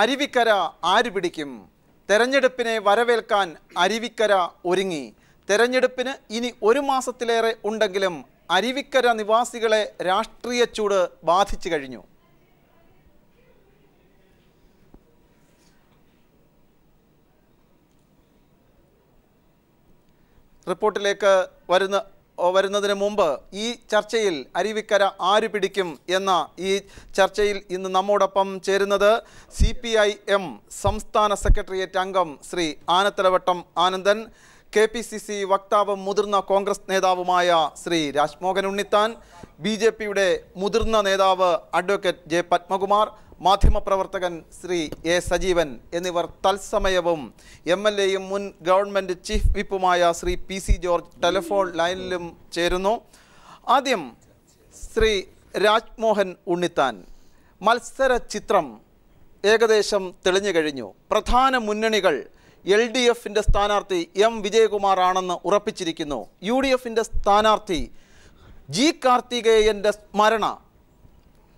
അരുവിക്കര ആര് പിടിക്കും? തെരഞ്ഞെടുപ്പിനെ വരവേൽക്കാൻ അരുവിക്കര ഒരുങ്ങി. തെരഞ്ഞെടുപ്പിന് ഇനി 1 മാസത്തിലേറെ ഉണ്ടെങ്കിലും അരുവിക്കര നിവാസികളെ രാഷ്ട്രീയ ചൂട് ബാധിച്ചു കഴിഞ്ഞു. റിപ്പോർട്ടിലേക്ക് വരുന്നതിന് മുമ്പ് ഈ ചർച്ചയിൽ അരുവിക്കര ആര് പിടിക്കും എന്ന ഈ ചർച്ചയിൽ ഇന്ന് നമ്മോടൊപ്പം ചേരുന്നത് CPIM സംസ്ഥാന സെക്രട്ടേറിയറ്റ് അംഗം ശ്രീ ആനത്തലവട്ടം ആനന്ദൻ, KPCC വക്താവും മുതിർന്ന കോൺഗ്രസ് നേതാവുമായ ശ്രീ രാജ്മോഹൻ ഉണ്ണിത്താൻ, BJPയുടെ മുതിർന്ന നേതാവ് അഡ്വക്കേറ്റ് J. പത്മകുമാർ, മാധ്യമപ്രവർത്തകൻ ശ്രീ A. സജീവൻ എന്നിവർ തത്സമയവും MLAയും മുൻ ഗവൺമെൻറ് ചീഫ് വിപ്പുമായ ശ്രീ PC ജോർജ് ടെലിഫോൺ ലൈനിലും ചേരുന്നു. ആദ്യം ശ്രീ രാജ്മോഹൻ ഉണ്ണിത്താൻ, മത്സര ചിത്രം ഏകദേശം തെളിഞ്ഞു കഴിഞ്ഞു. പ്രധാന മുന്നണികൾ LDFിൻ്റെ സ്ഥാനാർത്ഥി M. വിജയകുമാർ ആണെന്ന് ഉറപ്പിച്ചിരിക്കുന്നു. UDFിൻ്റെ സ്ഥാനാർത്ഥി G. കാർത്തികേയൻ്റെ സ്മരണ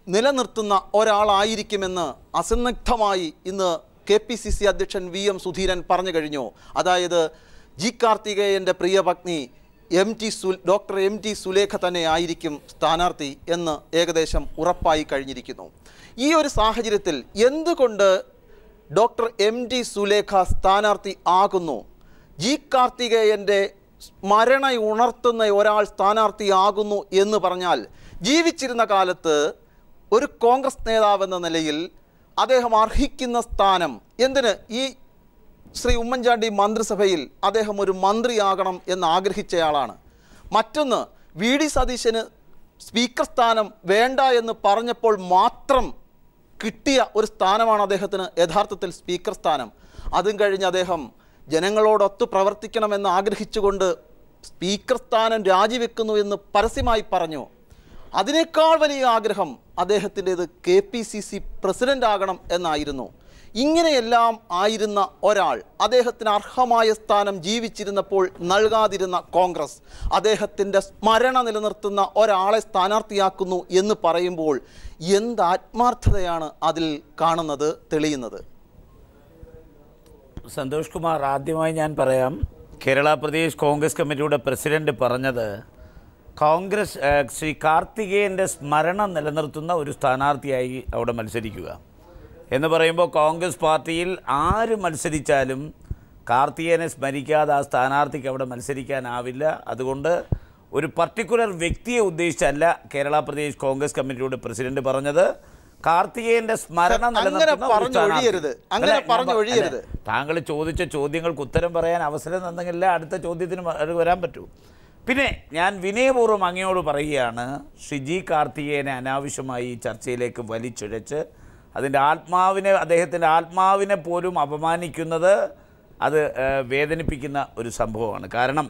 നിലനിർത്തുന്ന ഒരാളായിരിക്കുമെന്ന് അസന്നിഗ്ധമായി ഇന്ന് KPCC അധ്യക്ഷൻ VM സുധീരൻ പറഞ്ഞു കഴിഞ്ഞു. അതായത് G. കാർത്തികേയൻ്റെ പ്രിയപത്നി ഡോക്ടർ MT സുലേഖ തന്നെ ആയിരിക്കും സ്ഥാനാർത്ഥി എന്ന് ഏകദേശം ഉറപ്പായി കഴിഞ്ഞിരിക്കുന്നു. ഈ ഒരു സാഹചര്യത്തിൽ എന്തുകൊണ്ട് ഡോക്ടർ MT സുലേഖ സ്ഥാനാർത്ഥി ആകുന്നു? G. കാർത്തികേയൻ്റെ സ്മരണ ഉണർത്തുന്ന ഒരാൾ സ്ഥാനാർത്ഥിയാകുന്നു എന്ന് പറഞ്ഞാൽ, ജീവിച്ചിരുന്ന കാലത്ത് ഒരു കോൺഗ്രസ് നേതാവെന്ന നിലയിൽ അദ്ദേഹം അർഹിക്കുന്ന സ്ഥാനം, എന്തിന് ഈ ശ്രീ ഉമ്മൻചാണ്ടി മന്ത്രിസഭയിൽ അദ്ദേഹം ഒരു മന്ത്രിയാകണം എന്ന് ആഗ്രഹിച്ചയാളാണ്. മറ്റൊന്ന്, VD സതീശന് സ്പീക്കർ സ്ഥാനം വേണ്ട എന്ന് പറഞ്ഞപ്പോൾ മാത്രം കിട്ടിയ ഒരു സ്ഥാനമാണ് അദ്ദേഹത്തിന് യഥാർത്ഥത്തിൽ സ്പീക്കർ സ്ഥാനം. അതും കഴിഞ്ഞ് അദ്ദേഹം ജനങ്ങളോടൊത്ത് പ്രവർത്തിക്കണമെന്ന് ആഗ്രഹിച്ചുകൊണ്ട് സ്പീക്കർ സ്ഥാനം രാജിവെക്കുന്നു എന്ന് പരസ്യമായി പറഞ്ഞു. അതിനേക്കാൾ വലിയ ആഗ്രഹം അദ്ദേഹത്തിൻ്റേത് KPCC പ്രസിഡൻ്റ് ആകണം എന്നായിരുന്നു. ഇങ്ങനെയെല്ലാം ആയിരുന്ന ഒരാൾ, അദ്ദേഹത്തിന് അർഹമായ സ്ഥാനം ജീവിച്ചിരുന്നപ്പോൾ നൽകാതിരുന്ന കോൺഗ്രസ് അദ്ദേഹത്തിൻ്റെ സ്മരണ നിലനിർത്തുന്ന ഒരാളെ സ്ഥാനാർത്ഥിയാക്കുന്നു എന്ന് പറയുമ്പോൾ എന്ത് ആത്മാർത്ഥതയാണ് അതിൽ കാണുന്നത്, തെളിയുന്നത്? സന്തോഷ് കുമാർ, ആദ്യമായി ഞാൻ പറയാം, കേരള പ്രദേശ് കോൺഗ്രസ് കമ്മിറ്റിയുടെ പ്രസിഡന്റ് പറഞ്ഞത് ശ്രീ കാർത്തികേയൻ്റെ സ്മരണ നിലനിർത്തുന്ന ഒരു സ്ഥാനാർത്ഥിയായി അവിടെ മത്സരിക്കുക എന്ന് പറയുമ്പോൾ കോൺഗ്രസ് പാർട്ടിയിൽ ആര് മത്സരിച്ചാലും കാർത്തികേയനെ സ്മരിക്കാതെ ആ സ്ഥാനാർത്ഥിക്ക് അവിടെ മത്സരിക്കാനാവില്ല. അതുകൊണ്ട് ഒരു പർട്ടിക്കുലർ വ്യക്തിയെ ഉദ്ദേശിച്ചല്ല കേരള പ്രദേശ് കോൺഗ്രസ് കമ്മിറ്റിയുടെ പ്രസിഡന്റ് പറഞ്ഞത്. കാർത്തികേയന്റെ സ്മരണ താങ്കൾ ചോദിച്ച ചോദ്യങ്ങൾക്ക് ഉത്തരം പറയാൻ അവസരം തന്നെങ്കിൽ അടുത്ത ചോദ്യത്തിന് വരാൻ പറ്റൂ. പിന്നെ ഞാൻ വിനയപൂർവ്വം അങ്ങയോട് പറയുകയാണ്, ശ്രീ G. കാർത്തികേയനെ അനാവശ്യമായി ഈ ചർച്ചയിലേക്ക് വലിച്ചിഴച്ച് അദ്ദേഹത്തിൻ്റെ ആത്മാവിനെ പോലും അപമാനിക്കുന്നത് അത് വേദനിപ്പിക്കുന്ന ഒരു സംഭവമാണ്. കാരണം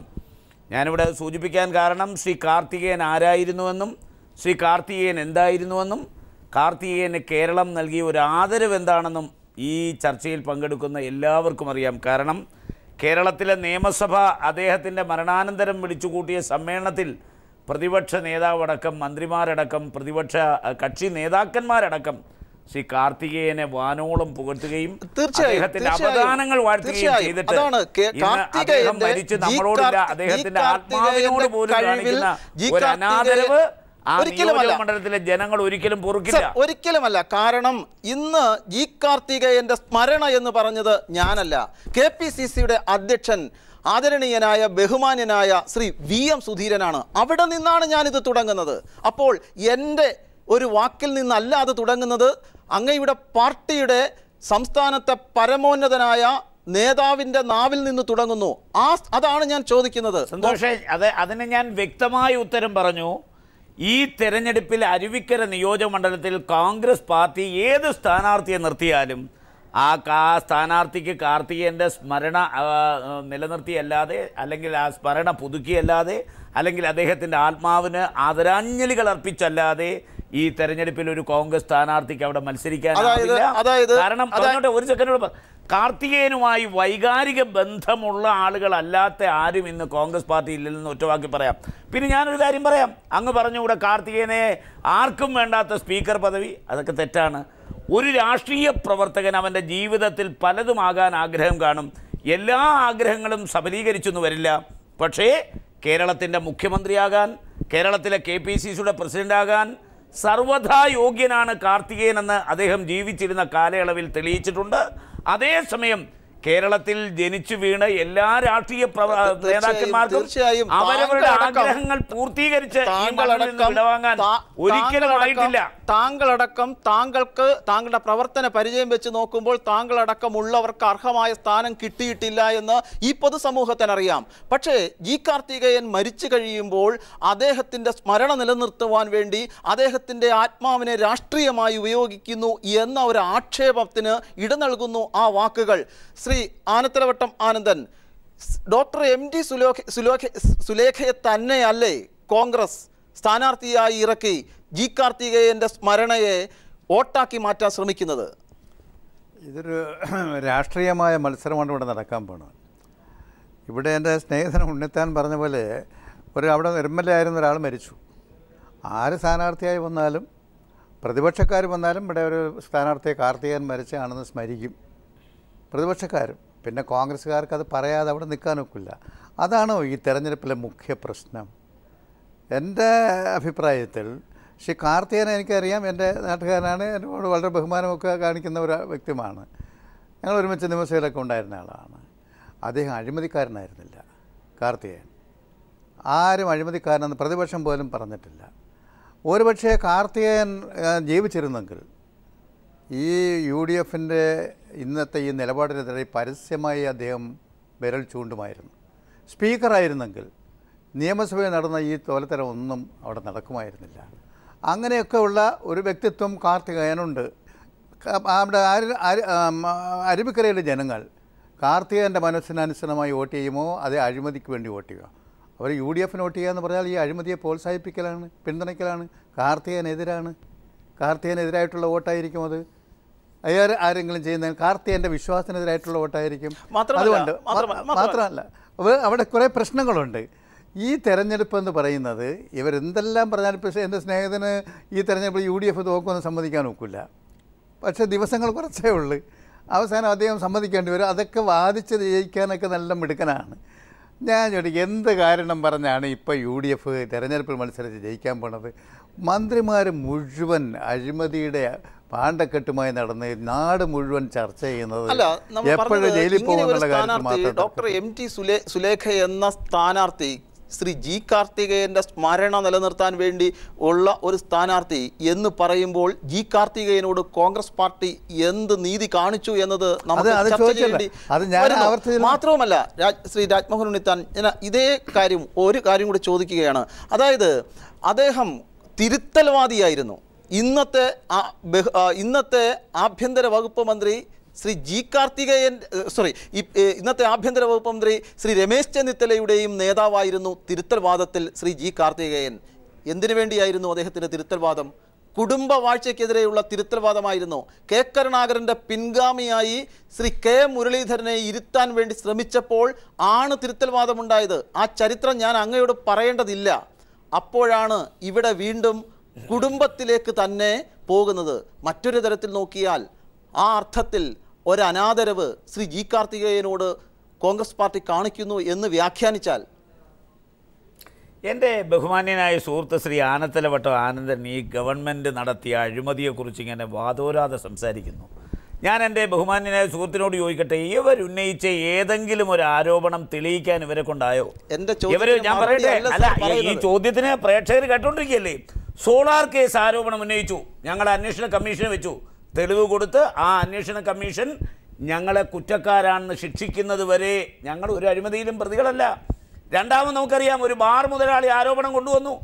ഞാനിവിടെ സൂചിപ്പിക്കാൻ കാരണം, ശ്രീ കാർത്തികേയൻ ആരായിരുന്നുവെന്നും ശ്രീ കാർത്തികേയൻ എന്തായിരുന്നുവെന്നും കാർത്തികേയന് കേരളം നൽകിയ ഒരു ആദരവ് എന്താണെന്നും ഈ ചർച്ചയിൽ പങ്കെടുക്കുന്ന എല്ലാവർക്കും അറിയാം. കാരണം കേരളത്തിലെ നിയമസഭ അദ്ദേഹത്തിൻ്റെ മരണാനന്തരം വിളിച്ചുകൂട്ടിയ സമ്മേളനത്തിൽ പ്രതിപക്ഷ നേതാവടക്കം മന്ത്രിമാരടക്കം പ്രതിപക്ഷ കക്ഷി നേതാക്കന്മാരടക്കം ശ്രീ കാർത്തികേയനെ വാനോളം പുകഴ്ത്തുകയും അദ്ദേഹത്തിന്റെ അവദാനങ്ങൾ വാഴ്ത്തുകയും ചെയ്തിട്ട് അദ്ദേഹം മരിച്ച് നമ്മളോടില്ല, അദ്ദേഹത്തിന്റെ ആത്മാവിനോട് പോലും കാണിക്കുന്ന ഒരു അനാദരവ് മണ്ഡലത്തിലെ ജനങ്ങൾ ഒരിക്കലും പൊറുക്കില്ല. ഒരിക്കലുമല്ല. കാരണം ഇന്ന് G. കാർത്തികേയന്റെ സ്മരണ എന്ന് പറഞ്ഞത് ഞാനല്ല, KPCCയുടെ അധ്യക്ഷൻ ആദരണീയനായ ബഹുമാന്യനായ ശ്രീ VM സുധീരനാണ്. അവിടെ നിന്നാണ് ഞാനിത് തുടങ്ങുന്നത്. അപ്പോൾ എൻ്റെ ഒരു വാക്കിൽ നിന്നല്ല അത് തുടങ്ങുന്നത്, അങ്ങയുടെ പാർട്ടിയുടെ സംസ്ഥാനത്തെ പരമോന്നതനായ നേതാവിൻ്റെ നാവിൽ നിന്ന് തുടങ്ങുന്നു. അതാണ് ഞാൻ ചോദിക്കുന്നത്. സന്തോഷേ, അതിന് ഞാൻ വ്യക്തമായ ഉത്തരം പറഞ്ഞു. ഈ തെരഞ്ഞെടുപ്പിൽ അരുവിക്കര നിയോജകമണ്ഡലത്തിൽ കോൺഗ്രസ് പാർട്ടി ഏത് സ്ഥാനാർത്ഥിയെ നിർത്തിയാലും ആ സ്ഥാനാർത്ഥിക്ക് കാർത്തികേയൻ്റെ സ്മരണ നിലനിർത്തിയല്ലാതെ, അല്ലെങ്കിൽ ആ സ്മരണ പുതുക്കിയല്ലാതെ, അല്ലെങ്കിൽ അദ്ദേഹത്തിൻ്റെ ആത്മാവിന് ആദരാഞ്ജലികൾ അർപ്പിച്ചല്ലാതെ ഈ തെരഞ്ഞെടുപ്പിൽ ഒരു കോൺഗ്രസ് സ്ഥാനാർത്ഥിക്ക് അവിടെ മത്സരിക്കാനാവില്ല. കാരണം ഒരു സെക്കൻഡ്, കാർത്തികേയനുമായി വൈകാരിക ബന്ധമുള്ള ആളുകളല്ലാത്ത ആരും ഇന്ന് കോൺഗ്രസ് പാർട്ടിയില്ലെന്ന് ഒറ്റവാക്കി പറയാം. പിന്നെ ഞാനൊരു കാര്യം പറയാം, അങ്ങ് പറഞ്ഞുകൂടെ കാർത്തികേയനെ ആർക്കും വേണ്ടാത്ത സ്പീക്കർ പദവി, അതൊക്കെ തെറ്റാണ്. ഒരു രാഷ്ട്രീയ പ്രവർത്തകൻ അവൻ്റെ ജീവിതത്തിൽ പലതുമാകാൻ ആഗ്രഹം കാണും. എല്ലാ ആഗ്രഹങ്ങളും സഫലീകരിച്ചെന്ന് വരില്ല. പക്ഷേ കേരളത്തിൻ്റെ മുഖ്യമന്ത്രിയാകാൻ, കേരളത്തിലെ KPCCയുടെ പ്രസിഡൻ്റാകാൻ സർവ്വഥാ യോഗ്യനാണ് കാർത്തികേയൻ എന്ന് അദ്ദേഹം ജീവിച്ചിരുന്ന കാലയളവിൽ തെളിയിച്ചിട്ടുണ്ട്. അതേസമയം കേരളത്തിൽ ജനിച്ചു വീണ എല്ലാ രാഷ്ട്രീയ നേതാക്കന്മാർക്കും അവരവരുടെ ആഗ്രഹങ്ങൾ പൂർത്തീകരിച്ച് വിടവാങ്ങാൻ ഒരിക്കലും ആയിട്ടില്ല. താങ്കളടക്കം താങ്കളുടെ പ്രവർത്തന പരിചയം വെച്ച് നോക്കുമ്പോൾ താങ്കളടക്കമുള്ളവർക്ക് അർഹമായ സ്ഥാനം കിട്ടിയിട്ടില്ല എന്ന് ഈ പൊതുസമൂഹത്തിനറിയാം. പക്ഷേ ജി കാർത്തികേയൻ മരിച്ചു കഴിയുമ്പോൾ അദ്ദേഹത്തിൻ്റെ സ്മരണ നിലനിർത്തുവാൻ വേണ്ടി അദ്ദേഹത്തിൻ്റെ ആത്മാവിനെ രാഷ്ട്രീയമായി ഉപയോഗിക്കുന്നു എന്ന ഒരു ആക്ഷേപത്തിന് ഇട നൽകുന്നു ആ വാക്കുകൾ. ശ്രീ ആനത്തലവട്ടം ആനന്ദൻ, ഡോക്ടർ MD സുലേഖയെ തന്നെയല്ലേ കോൺഗ്രസ് സ്ഥാനാർത്ഥിയായി ഇറക്കി ജി കാർത്തികേയൻ്റെ സ്മരണയെ വോട്ടാക്കി മാറ്റാൻ ശ്രമിക്കുന്നത്? ഇതൊരു രാഷ്ട്രീയമായ മത്സരമാണ് ഇവിടെ നടക്കാൻ പോകുന്നത്. ഇവിടെ എൻ്റെ സ്നേഹിതൻ ഉണ്ണിത്താൻ പറഞ്ഞ പോലെ അവിടെ MLA ആയിരുന്ന ഒരാൾ മരിച്ചു. ആര് സ്ഥാനാർത്ഥിയായി വന്നാലും പ്രതിപക്ഷക്കാർ വന്നാലും ഇവിടെ ഒരു സ്ഥാനാർത്ഥിയെ കാർത്തികേയൻ മരിച്ചാണെന്ന് സ്മരിക്കും പ്രതിപക്ഷക്കാരും. പിന്നെ കോൺഗ്രസ്സുകാർക്ക് അത് പറയാതെ അവിടെ നിൽക്കാനൊക്കില്ല. അതാണോ ഈ തെരഞ്ഞെടുപ്പിലെ മുഖ്യ പ്രശ്നം? എൻ്റെ അഭിപ്രായത്തിൽ ശ്രീ കാർത്തികേയനെ എനിക്കറിയാം, എൻ്റെ നാട്ടുകാരനാണ്, എന്നോട് വളരെ ബഹുമാനമൊക്കെ കാണിക്കുന്ന ഒരു വ്യക്തിയാണ്. ഞങ്ങൾ ഒരുമിച്ച് നിയമസഭയിലൊക്കെ ഉണ്ടായിരുന്ന ആളാണ്. അദ്ദേഹം അഴിമതിക്കാരനായിരുന്നില്ല കാർത്തികേയൻ. ആരും അഴിമതിക്കാരനെന്ന് പ്രതിപക്ഷം പോലും പറഞ്ഞിട്ടില്ല. ഒരുപക്ഷേ കാർത്തികേയൻ ജീവിച്ചിരുന്നെങ്കിൽ ഈ UDFൻ്റെ ഇന്നത്തെ ഈ നിലപാടിനെതിരെ പരസ്യമായി അദ്ദേഹം വിരൽ ചൂണ്ടുമായിരുന്നു. സ്പീക്കറായിരുന്നെങ്കിൽ നിയമസഭയിൽ നടന്ന ഈ തോലത്തരം ഒന്നും അവിടെ നടക്കുമായിരുന്നില്ല. അങ്ങനെയൊക്കെ ഉള്ള ഒരു വ്യക്തിത്വം കാർത്തികേയനുണ്ട്. അവിടെ അരുവിക്കരയിലെ ജനങ്ങൾ കാർത്തികേയൻ്റെ മനസ്സിനനുസൃതമായി വോട്ട് ചെയ്യുമോ അതേ അഴിമതിക്ക് വേണ്ടി വോട്ട് ചെയ്യുക? അവർ UDFന് വോട്ട് ചെയ്യുക എന്ന് പറഞ്ഞാൽ ഈ അഴിമതിയെ പ്രോത്സാഹിപ്പിക്കലാണ്, പിന്തുണയ്ക്കലാണ്. കാർത്തികേയനെതിരായിട്ടുള്ള വോട്ടായിരിക്കും അത്. ആരെങ്കിലും ചെയ്യുന്ന കാർത്തികേയൻ്റെ വിശ്വാസത്തിനെതിരായിട്ടുള്ള വോട്ടായിരിക്കും. അതുകൊണ്ട് മാത്രമല്ല അവിടെ കുറേ പ്രശ്നങ്ങളുണ്ട്. ഈ തെരഞ്ഞെടുപ്പ് എന്ന് പറയുന്നത് ഇവരെന്തെല്ലാം പറഞ്ഞാൽ പക്ഷേ എൻ്റെ സ്നേഹിതന് ഈ തെരഞ്ഞെടുപ്പ് UDF തോക്കുമെന്ന് സമ്മതിക്കാൻ ഒക്കില്ല. പക്ഷേ ദിവസങ്ങൾ കുറച്ചേ ഉള്ളൂ. അവസാനം അദ്ദേഹം സമ്മതിക്കേണ്ടി വരും. അതൊക്കെ വാദിച്ച് ജയിക്കാനൊക്കെ നല്ല മിടുക്കനാണ്. ഞാൻ ചോദിക്കും, എന്ത് കാരണം പറഞ്ഞാണ് ഇപ്പോൾ UDF തെരഞ്ഞെടുപ്പിൽ മത്സരിച്ച് ജയിക്കാൻ പോണത്? മന്ത്രിമാർ മുഴുവൻ അഴിമതിയുടെ പാണ്ടക്കെട്ടുമായി നടന്ന് നാട് മുഴുവൻ ചർച്ച ചെയ്യുന്നത് എപ്പോഴും ജയിലിൽ പോകുന്നുള്ള കാര്യത്തിൽ മാത്രം. ഡോക്ടർ MT സുലേഖ എന്ന സ്ഥാനാർത്ഥി ശ്രീ ജി കാർത്തികേയൻ്റെ സ്മരണ നിലനിർത്താൻ വേണ്ടി ഉള്ള ഒരു സ്ഥാനാർത്ഥി എന്ന് പറയുമ്പോൾ ജി കാർത്തികേയനോട് കോൺഗ്രസ് പാർട്ടി എന്ത് നീതി കാണിച്ചു എന്നത് നമുക്ക് ചർച്ച ചെയ്യേണ്ടി വരുന്നു. മാത്രവുമല്ല ശ്രീ രാജ്മോഹൻ ഉണ്ണിത്താൻ, ഇതേ കാര്യം ഒരു കാര്യം കൂടി ചോദിക്കുകയാണ്. അതായത് അദ്ദേഹം തിരുത്തൽവാദിയായിരുന്നു. ഇന്നത്തെ ആഭ്യന്തര വകുപ്പ് മന്ത്രി ശ്രീ ജി കാർത്തികേയൻ ഇന്നത്തെ ആഭ്യന്തര വകുപ്പ് മന്ത്രി ശ്രീ രമേശ് ചെന്നിത്തലയുടെയും നേതാവായിരുന്നു തിരുത്തൽവാദത്തിൽ ശ്രീ ജി കാർത്തികേയൻ. എന്തിനു വേണ്ടിയായിരുന്നു അദ്ദേഹത്തിൻ്റെ തിരുത്തൽവാദം? കുടുംബ വാഴ്ചയ്ക്കെതിരെയുള്ള തിരുത്തൽവാദമായിരുന്നു. K കരുണാകരൻ്റെ പിൻഗാമിയായി ശ്രീ K മുരളീധരനെ ഇരുത്താൻ വേണ്ടി ശ്രമിച്ചപ്പോൾ ആണ് തിരുത്തൽവാദമുണ്ടായത്. ആ ചരിത്രം ഞാൻ അങ്ങയോട് പറയേണ്ടതില്ല. അപ്പോഴാണ് ഇവിടെ വീണ്ടും കുടുംബത്തിലേക്ക് തന്നെ പോകുന്നത്. മറ്റൊരു തരത്തിൽ നോക്കിയാൽ ആ അർത്ഥത്തിൽ ഒരനാദരവ് ശ്രീ ജി കാർത്തികേയനോട് കോൺഗ്രസ് പാർട്ടി കാണിക്കുന്നു എന്ന് വ്യാഖ്യാനിച്ചാൽ? എൻ്റെ ബഹുമാന്യനായ സുഹൃത്ത് ശ്രീ ആനത്തലവട്ടം ആനന്ദൻ ഈ ഗവൺമെൻറ് നടത്തിയ അഴിമതിയെക്കുറിച്ച് ഇങ്ങനെ വാദോരാതെ സംസാരിക്കുന്നു. ഞാൻ എൻ്റെ ബഹുമാന്യനായ സുഹൃത്തിനോട് ചോദിക്കട്ടെ, ഇവരുന്നയിച്ച ഏതെങ്കിലും ഒരു ആരോപണം തെളിയിക്കാൻ ഇവരെ കൊണ്ടായോ? ഞാൻ പറയട്ടെ, അല്ല, ഈ ചോദ്യത്തിന് പ്രേക്ഷകർ കേട്ടോണ്ടിരിക്കുകയല്ലേ. സോളാർ കേസ് ആരോപണം ഉന്നയിച്ചു, ഞങ്ങൾ അന്വേഷണ കമ്മീഷനെ വെച്ചു, തെളിവ് കൊടുത്ത് ആ അന്വേഷണ കമ്മീഷൻ ഞങ്ങളെ കുറ്റക്കാരാണെന്ന് ശിക്ഷിക്കുന്നത് വരെ ഞങ്ങൾ ഒരു അഴിമതിയിലും പ്രതികളല്ല. രണ്ടാമത് നമുക്കറിയാം, ഒരു ബാർ മുതലാളി ആരോപണം കൊണ്ടുവന്നു.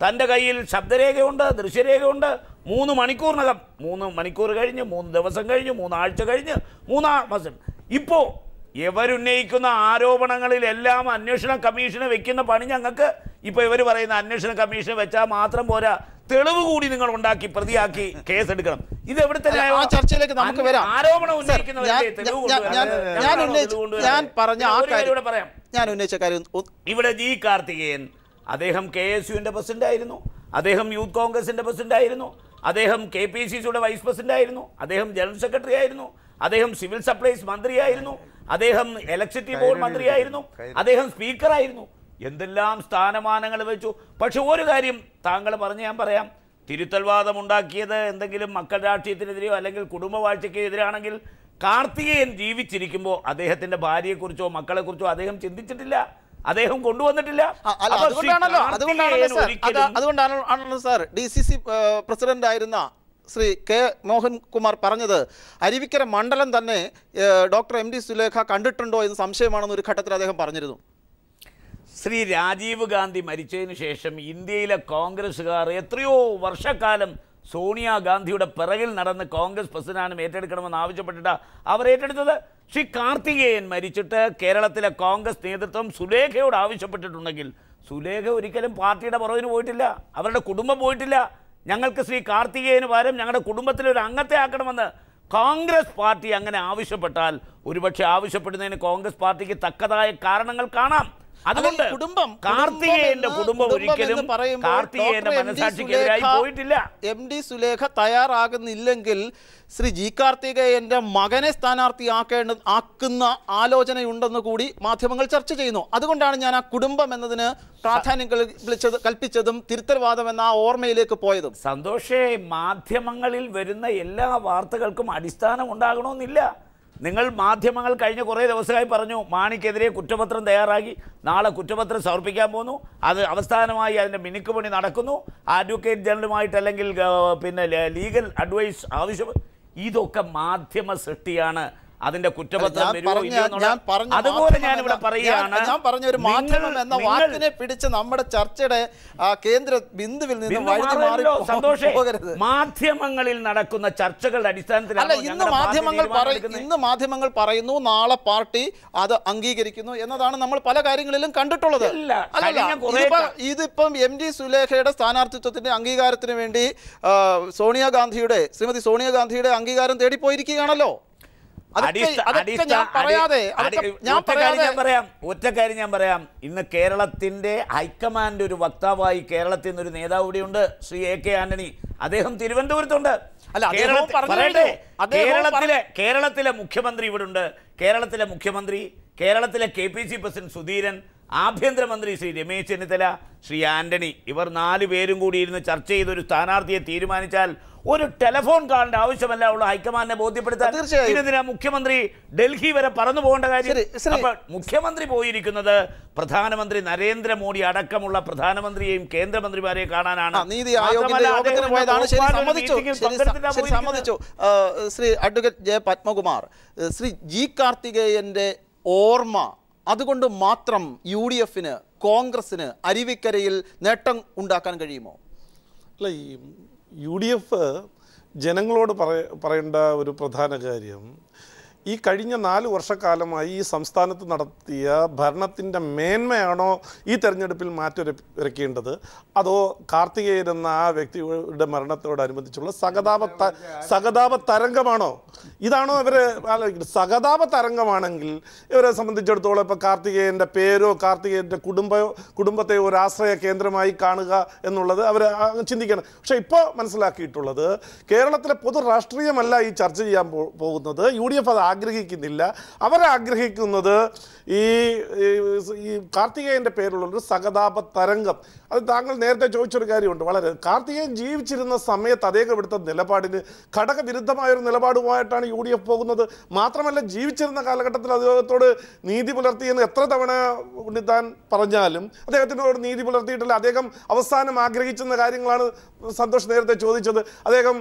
തൻ്റെ കയ്യിൽ ശബ്ദരേഖയുണ്ട്, ദൃശ്യരേഖയുണ്ട്. 3 മണിക്കൂറിനകം, 3 മണിക്കൂർ കഴിഞ്ഞ്, 3 ദിവസം കഴിഞ്ഞ്, 3 ആഴ്ച കഴിഞ്ഞ്, 3 മാസം. ഇപ്പോൾ ഇവരുന്നയിക്കുന്ന ആരോപണങ്ങളിലെല്ലാം അന്വേഷണ കമ്മീഷനെ വെക്കുന്ന പണി ഞങ്ങൾക്ക്. ഇപ്പോൾ ഇവർ പറയുന്ന അന്വേഷണ കമ്മീഷനെ വെച്ചാൽ മാത്രം പോരാ, തെളിവ് കൂടി നിങ്ങൾ ഉണ്ടാക്കി പ്രതിയാക്കി കേസെടുക്കണം. ഇത് എവിടുത്തെ ചർച്ചയിലേക്ക് നമുക്ക് വരാം. ആരോപണം ഉന്നയിക്കുന്നവരെ ഞാൻ ഉന്നയിച്ച കാര്യം ഇവിടെ ജി കാർത്തികേയൻ അദ്ദേഹം KSUവിൻ്റെ പ്രസിഡൻ്റായിരുന്നു, അദ്ദേഹം യൂത്ത് കോൺഗ്രസിൻ്റെ പ്രസിഡൻ്റായിരുന്നു, അദ്ദേഹം KPCCയുടെ വൈസ് പ്രസിഡന്റ് ആയിരുന്നു, അദ്ദേഹം ജനറൽ സെക്രട്ടറി ആയിരുന്നു, അദ്ദേഹം സിവിൽ സപ്ലൈസ് മന്ത്രിയായിരുന്നു, അദ്ദേഹം ഇലക്ട്രിസിറ്റി ബോർഡ് മന്ത്രിയായിരുന്നു, അദ്ദേഹം സ്പീക്കറായിരുന്നു. എന്തെല്ലാം സ്ഥാനമാനങ്ങൾ വെച്ചു. പക്ഷെ ഒരു കാര്യം താങ്കൾ പറഞ്ഞ് ഞാൻ പറയാം, തിരുത്തൽവാദം ഉണ്ടാക്കിയത് എന്തെങ്കിലും മക്കൾ രാഷ്ട്രീയത്തിനെതിരെയോ അല്ലെങ്കിൽ കുടുംബവാഴ്ചയ്ക്ക് എതിരാണെങ്കിൽ കാർത്തികേയൻ ജീവിച്ചിരിക്കുമ്പോൾ അദ്ദേഹത്തിൻ്റെ ഭാര്യയെക്കുറിച്ചോ മക്കളെക്കുറിച്ചോ അദ്ദേഹം ചിന്തിച്ചിട്ടില്ല, അദ്ദേഹം കൊണ്ടുവന്നിട്ടില്ല. അതുകൊണ്ടാണല്ലോ സാർ DCC പ്രസിഡന്റ് ആയിരുന്ന ശ്രീ K. മോഹൻകുമാർ പറഞ്ഞത് അരുവിക്കര മണ്ഡലം തന്നെ ഡോക്ടർ MD സുലേഖ കണ്ടിട്ടുണ്ടോ എന്ന് സംശയമാണെന്ന് ഒരു ഘട്ടത്തിൽ അദ്ദേഹം പറഞ്ഞിരുന്നു. ശ്രീ രാജീവ് ഗാന്ധി മരിച്ചതിന് ശേഷം ഇന്ത്യയിലെ കോൺഗ്രസ്സുകാർ എത്രയോ വർഷക്കാലം സോണിയാഗാന്ധിയുടെ പിറകിൽ നടന്ന് കോൺഗ്രസ് പ്രസിഡന്റാണ് ഏറ്റെടുക്കണമെന്ന് ആവശ്യപ്പെട്ടിട്ട് അവർ ഏറ്റെടുത്തത്. ശ്രീ കാർത്തികേയൻ മരിച്ചിട്ട് കേരളത്തിലെ കോൺഗ്രസ് നേതൃത്വം സുലേഖയോട് ആവശ്യപ്പെട്ടിട്ടുണ്ടെങ്കിൽ സുലേഖ ഒരിക്കലും പാർട്ടിയുടെ പുറകിന് പോയിട്ടില്ല, അവരുടെ കുടുംബം പോയിട്ടില്ല. ഞങ്ങൾക്ക് ശ്രീ കാർത്തികേയന് പകരം ഞങ്ങളുടെ കുടുംബത്തിലൊരു അംഗത്തെ ആക്കണമെന്ന് കോൺഗ്രസ് പാർട്ടി അങ്ങനെ ആവശ്യപ്പെട്ടാൽ ഒരുപക്ഷെ ആവശ്യപ്പെടുന്നതിന് കോൺഗ്രസ് പാർട്ടിക്ക് തക്കതായ കാരണങ്ങൾ കാണാം. അതുകൊണ്ട് കാർത്തികേയന്റെ കുടുംബം ഒരിക്കലും കാർത്തികേയന്റെ മനസാക്ഷിക്കെതിരായി പോയിട്ടില്ല. MD Sulekha തയ്യാറാകുന്നില്ലെങ്കിൽ Shri G. കാർത്തികേയന്റെ മകനെ ആക്കുന്ന ആലോചനയുണ്ടെന്ന് കൂടി മാധ്യമങ്ങൾ ചർച്ച ചെയ്യുന്നു. അതുകൊണ്ടാണ് ഞാൻ ആ കുടുംബം എന്നതിന് പ്രാധാന്യം കൽപ്പിച്ചതും തിരുത്തൽവാദം എന്ന ആ ഓർമ്മയിലേക്ക് പോയതും. സന്തോഷേ, മാധ്യമങ്ങളിൽ വരുന്ന എല്ലാ വാർത്തകൾക്കും അടിസ്ഥാനം ഉണ്ടാകണമെന്നില്ല. നിങ്ങൾ മാധ്യമങ്ങൾ കഴിഞ്ഞ കുറേ ദിവസമായി പറഞ്ഞു മാണിക്കെതിരെ കുറ്റപത്രം തയ്യാറാക്കി, നാളെ കുറ്റപത്രം സമർപ്പിക്കാൻ പോകുന്നു, അത് അവസാനമായി അതിൻ്റെ മിനുക്കുപണി നടക്കുന്നു, അഡ്വക്കേറ്റ് ജനറലുമായിട്ട് അല്ലെങ്കിൽ പിന്നെ ലീഗൽ അഡ്വൈസ് ആവശ്യം. ഇതൊക്കെ മാധ്യമ സൃഷ്ടിയാണ്. അതിന്റെ കുറ്റപത്രം അതുപോലെ ഞാനിവിടെ പറയുകയാണ്, ഞാൻ പറഞ്ഞ ഒരു മാധ്യമം എന്ന വാക്കിനെ പിടിച്ച് നമ്മുടെ ചർച്ചയുടെ കേന്ദ്ര ബിന്ദുവിൽ നിന്ന് മാധ്യമങ്ങളിൽ നടക്കുന്ന ചർച്ചകളുടെ അടിസ്ഥാനത്തിലല്ല ഇന്ന് മാധ്യമങ്ങൾ പറയുന്നു നാളെ പാർട്ടി അത് അംഗീകരിക്കുന്നു എന്നതാണ് നമ്മൾ പല കാര്യങ്ങളിലും കണ്ടിട്ടുള്ളത്. ഇതിപ്പം MD സുലേഖയുടെ സ്ഥാനാർത്ഥിത്വത്തിന്റെ അംഗീകാരത്തിന് വേണ്ടി ശ്രീമതി സോണിയാഗാന്ധിയുടെ അംഗീകാരം തേടിപ്പോയിരിക്കുകയാണല്ലോ. ഒറ്റ കാര്യം ഞാൻ പറയാം, ഇന്ന് കേരളത്തിന്റെ ഹൈക്കമാൻഡ് ഒരു വക്താവായി കേരളത്തിൽ നിന്നൊരു നേതാവ് ഇവിടെയുണ്ട്, ശ്രീ AK ആന്റണി. അദ്ദേഹം തിരുവനന്തപുരത്തുണ്ട്. കേരളത്തിലെ മുഖ്യമന്ത്രി ഇവിടെ ഉണ്ട്. കേരളത്തിലെ മുഖ്യമന്ത്രി, കേരളത്തിലെ KPC പ്രസിഡന്റ് സുധീരൻ, ആഭ്യന്തരമന്ത്രി ശ്രീ രമേശ് ചെന്നിത്തല, ശ്രീ ആന്റണി, ഇവർ 4 പേരും കൂടി ഇരുന്ന് ചർച്ച ചെയ്തൊരു സ്ഥാനാർത്ഥിയെ തീരുമാനിച്ചാൽ ഒരു ടെലിഫോൺ കാളിന്റെ ആവശ്യമല്ല ഉള്ള ഹൈക്കമാൻഡിനെ ബോധ്യപ്പെടുത്താൻ. ഇതിനെതിരെ മുഖ്യമന്ത്രി ഡൽഹി വരെ പറന്നു പോകേണ്ട കാര്യം. അപ്പോൾ മുഖ്യമന്ത്രി പോയിരിക്കുന്നത് പ്രധാനമന്ത്രി നരേന്ദ്രമോദി അടക്കമുള്ള പ്രധാനമന്ത്രിയെയും കേന്ദ്രമന്ത്രിമാരെയും കാണാനാണ്. Shri advocate J. Padmakumar, Shri G. കാർത്തികേയന്റെ ഓർമ്മ അതുകൊണ്ട് മാത്രം UDFന് കോൺഗ്രസിന് അരുവിക്കരയിൽ നേട്ടം ഉണ്ടാക്കാൻ കഴിയുമോ? അല്ല, ഈ UDF ജനങ്ങളോട് പറയേണ്ട ഒരു പ്രധാന കാര്യം, ഈ കഴിഞ്ഞ 4 വർഷക്കാലമായി ഈ സംസ്ഥാനത്ത് നടത്തിയ ഭരണത്തിൻ്റെ മേന്മയാണോ ഈ തെരഞ്ഞെടുപ്പിൽ മാറ്റുരയ്ക്കേണ്ടത്, അതോ കാർത്തികേയൻ എന്ന ആ വ്യക്തിയുടെ മരണത്തോടനുബന്ധിച്ചുള്ള സഹതാപ തരംഗമാണോ? ഇതാണോ ഇവർ ആലോചിക്കുന്നത്? സഹതാപ തരംഗമാണെങ്കിൽ ഇവരെ സംബന്ധിച്ചിടത്തോളം ഇപ്പോൾ കാർത്തികേയൻ്റെ പേരോ കാർത്തികേയൻ്റെ കുടുംബത്തെ ഒരു ആശ്രയ കേന്ദ്രമായി കാണുക എന്നുള്ളത് അവർ ചിന്തിക്കണം. പക്ഷേ ഇപ്പോൾ മനസ്സിലാക്കിയിട്ടുള്ളത് കേരളത്തിലെ പൊതു രാഷ്ട്രീയമല്ല ഈ ചർച്ച ചെയ്യാൻ പോകുന്നത്. UDF അത് ആഗ്രഹിക്കുന്നില്ല. അവരാഗ്രഹിക്കുന്നത് ഈ കാർത്തികേയൻ്റെ പേരിലുള്ളൊരു സഹതാപ തരംഗം. അത് താങ്കൾ നേരത്തെ ചോദിച്ചൊരു കാര്യമുണ്ട്. വളരെ കാർത്തികേയൻ ജീവിച്ചിരുന്ന സമയത്ത് അദ്ദേഹം എടുത്ത നിലപാടിന് ഘടകവിരുദ്ധമായൊരു നിലപാടുമായിട്ടാണ് UDF പോകുന്നത്. മാത്രമല്ല, ജീവിച്ചിരുന്ന കാലഘട്ടത്തിൽ അദ്ദേഹത്തോട് നീതി പുലർത്തിയെന്ന് എത്ര തവണ ഉണ്ണിത്താൻ പറഞ്ഞാലും അദ്ദേഹത്തിനോട് നീതി പുലർത്തിയിട്ടില്ല. അദ്ദേഹം അവസാനം ആഗ്രഹിച്ചെന്ന കാര്യങ്ങളാണ് സന്തോഷ് നേരത്തെ ചോദിച്ചത്. അദ്ദേഹം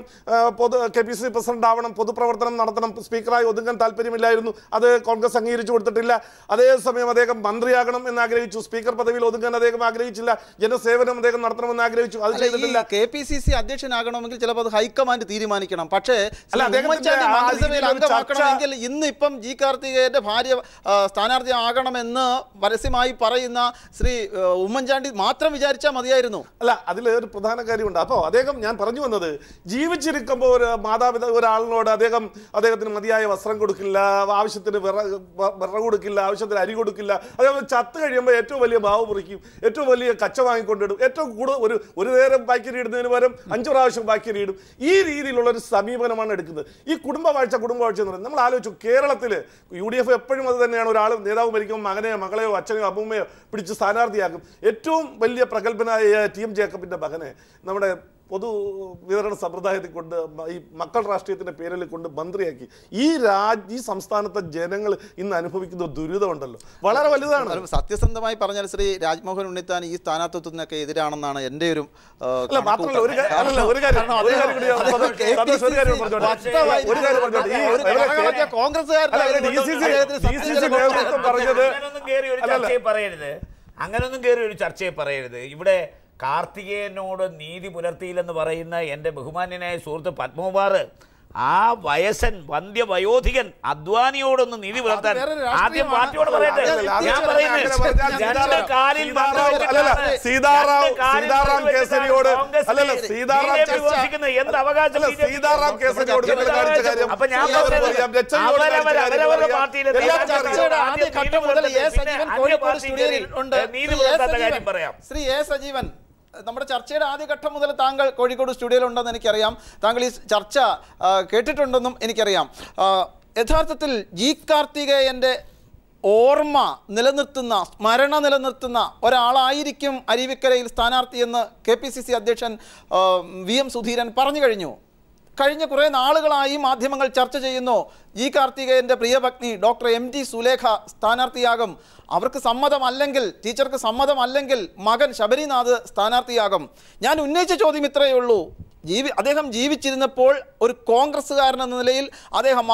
KPC പ്രസിഡന്റ് ആവണം, പൊതുപ്രവർത്തനം നടത്തണം, സ്പീക്കറായി ഒതുങ്ങാൻ താല്പര്യമില്ലായിരുന്നു. അത് കോൺഗ്രസ് അംഗീകരിച്ചു കൊടുത്തിട്ടില്ല. അതേസമയം അദ്ദേഹം മന്ത്രിയാകണം എന്ന് ആഗ്രഹിച്ചു. സ്പീക്കർ പദവിയിൽ ഒതുങ്ങാൻ അദ്ദേഹം ആഗ്രഹിച്ചില്ല. ജനസേവനം അദ്ദേഹം നടത്തണമെന്ന് ആഗ്രഹിച്ചു. അത് ചെയ്തിട്ടില്ല. KPCC അധ്യക്ഷനാകണമെങ്കിൽ ചിലപ്പോൾ അത് ഹൈക്കമാൻഡ് തീരുമാനിക്കണം. പക്ഷേ അംഗമാക്കണമെങ്കിൽ ഇന്നിപ്പം G. കാർത്തികേയന്റെ ഭാര്യ സ്ഥാനാർത്ഥി ആകണമെന്ന് പരസ്യമായി പറയുന്ന ശ്രീ ഉമ്മൻചാണ്ടി മാത്രം വിചാരിച്ചാൽ മതിയായിരുന്നു. അല്ല, അതിലൊരു പ്രധാന കാര്യമുണ്ട്. അപ്പോൾ അദ്ദേഹം, ഞാൻ പറഞ്ഞു വന്നത്, ജീവിച്ചിരിക്കുമ്പോൾ ഒരു ഒരാളിനോട് അദ്ദേഹത്തിന് മതിയായ വസ്ത്രം കൊടുക്കില്ല, ആവശ്യത്തിന് വിറക് കൊടുക്കില്ല, ആവശ്യത്തിന് അരി കൊടുക്കില്ല. അതേപോലെ ചത്ത് കഴിയുമ്പോൾ ഏറ്റവും വലിയ ഭാവ് മുറിക്കും, ഏറ്റവും വലിയ കച്ച വാങ്ങിക്കൊണ്ടിടും, ഏറ്റവും കൂടുതൽ ഒരു നേരം ബാക്കിരി ഇടുന്നതിന് പകരം 5 പ്രാവശ്യം ബാക്കിരി ഇടും. ഈ രീതിയിലുള്ള ഒരു സമീപനമാണ് എടുക്കുന്നത്. ഈ കുടുംബവാഴ്ച എന്ന് പറയുന്നത് നമ്മൾ ആലോചിച്ചു. കേരളത്തിൽ UDF എപ്പോഴും അത് തന്നെയാണ്. ഒരാൾ നേതാവ് മരിക്കുമ്പോൾ മകനെയോ മകളെയോ അച്ഛനെയോ അമ്മൂമ്മയോ പിടിച്ച് സ്ഥാനാർത്ഥിയാക്കും. ഏറ്റവും വലിയ പ്രഗത്ഭനായ TM ജേക്കബിൻ്റെ മകനെ നമ്മുടെ പൊതു വിതരണ സമ്പ്രദായത്തിൽ കൊണ്ട് ഈ മക്കൾ രാഷ്ട്രീയത്തിൻ്റെ പേരിൽ കൊണ്ട് മന്ത്രിയാക്കി. ഈ സംസ്ഥാനത്തെ ജനങ്ങൾ ഇന്ന് അനുഭവിക്കുന്ന ദുരിതമുണ്ടല്ലോ, വളരെ വലുതാണ്. സത്യസന്ധമായി പറഞ്ഞാൽ ശ്രീ രാജ്മോഹൻ ഉണ്ണിത്താൻ ഈ സ്ഥാനാർത്ഥിത്വത്തിനൊക്കെ എതിരാണെന്നാണ് എൻ്റെ ഒരു മാത്രമല്ല ഒരു കാര്യം അങ്ങനൊന്നും കയറി ഒരു ചർച്ചയെ പറയരുത്. ഇവിടെ കാർത്തികേയനോട് നീതി പുലർത്തിയില്ലെന്ന് പറയുന്ന എൻ്റെ ബഹുമാന്യനായ സുഹൃത്ത് പത്മകുമാർ, ആ വന്ധ്യവയോധികൻ അദ്വാനിയോടൊന്ന് നീതി പുലർത്താൻ ആദ്യം പാർട്ടിയോട് പറയട്ടെ. ഞാൻ പറയുന്നത് എന്ത് അവകാശം അപ്പൊ ഞാൻ അവരവരുടെ പാർട്ടിയിലെ നീതി പുലർത്താത്ത കാര്യം പറയാം. ശ്രീ എ സജീവൻ, നമ്മുടെ ചർച്ചയുടെ ആദ്യഘട്ടം മുതൽ താങ്കൾ കോഴിക്കോട് സ്റ്റുഡിയോയിലുണ്ടെന്ന് എനിക്കറിയാം. താങ്കൾ ഈ ചർച്ച കേട്ടിട്ടുണ്ടെന്നും എനിക്കറിയാം. യഥാർത്ഥത്തിൽ ജി കാർത്തികേയൻ്റെ ഓർമ്മ നിലനിർത്തുന്ന, സ്മരണ നിലനിർത്തുന്ന ഒരാളായിരിക്കും അരുവിക്കരയിൽ സ്ഥാനാർത്ഥിയെന്ന് KPCC അധ്യക്ഷൻ VM സുധീരൻ പറഞ്ഞു കഴിഞ്ഞു. കഴിഞ്ഞ കുറേ നാളുകളായി മാധ്യമങ്ങൾ ചർച്ച ചെയ്യുന്നു ജി കാർത്തികേയൻ്റെ പ്രിയപത്നി ഡോക്ടർ MT സുലേഖ സ്ഥാനാർത്ഥിയാകും. അവർക്ക് സമ്മതമല്ലെങ്കിൽ, ടീച്ചർക്ക് സമ്മതമല്ലെങ്കിൽ മകൻ ശബരിനാഥ് സ്ഥാനാർത്ഥിയാകും. ഞാൻ ഉന്നയിച്ച ചോദ്യം ഇത്രയേ ഉള്ളൂ. അദ്ദേഹം ജീവിച്ചിരുന്നപ്പോൾ ഒരു കോൺഗ്രസ്സുകാരൻ എന്ന നിലയിൽ അദ്ദേഹം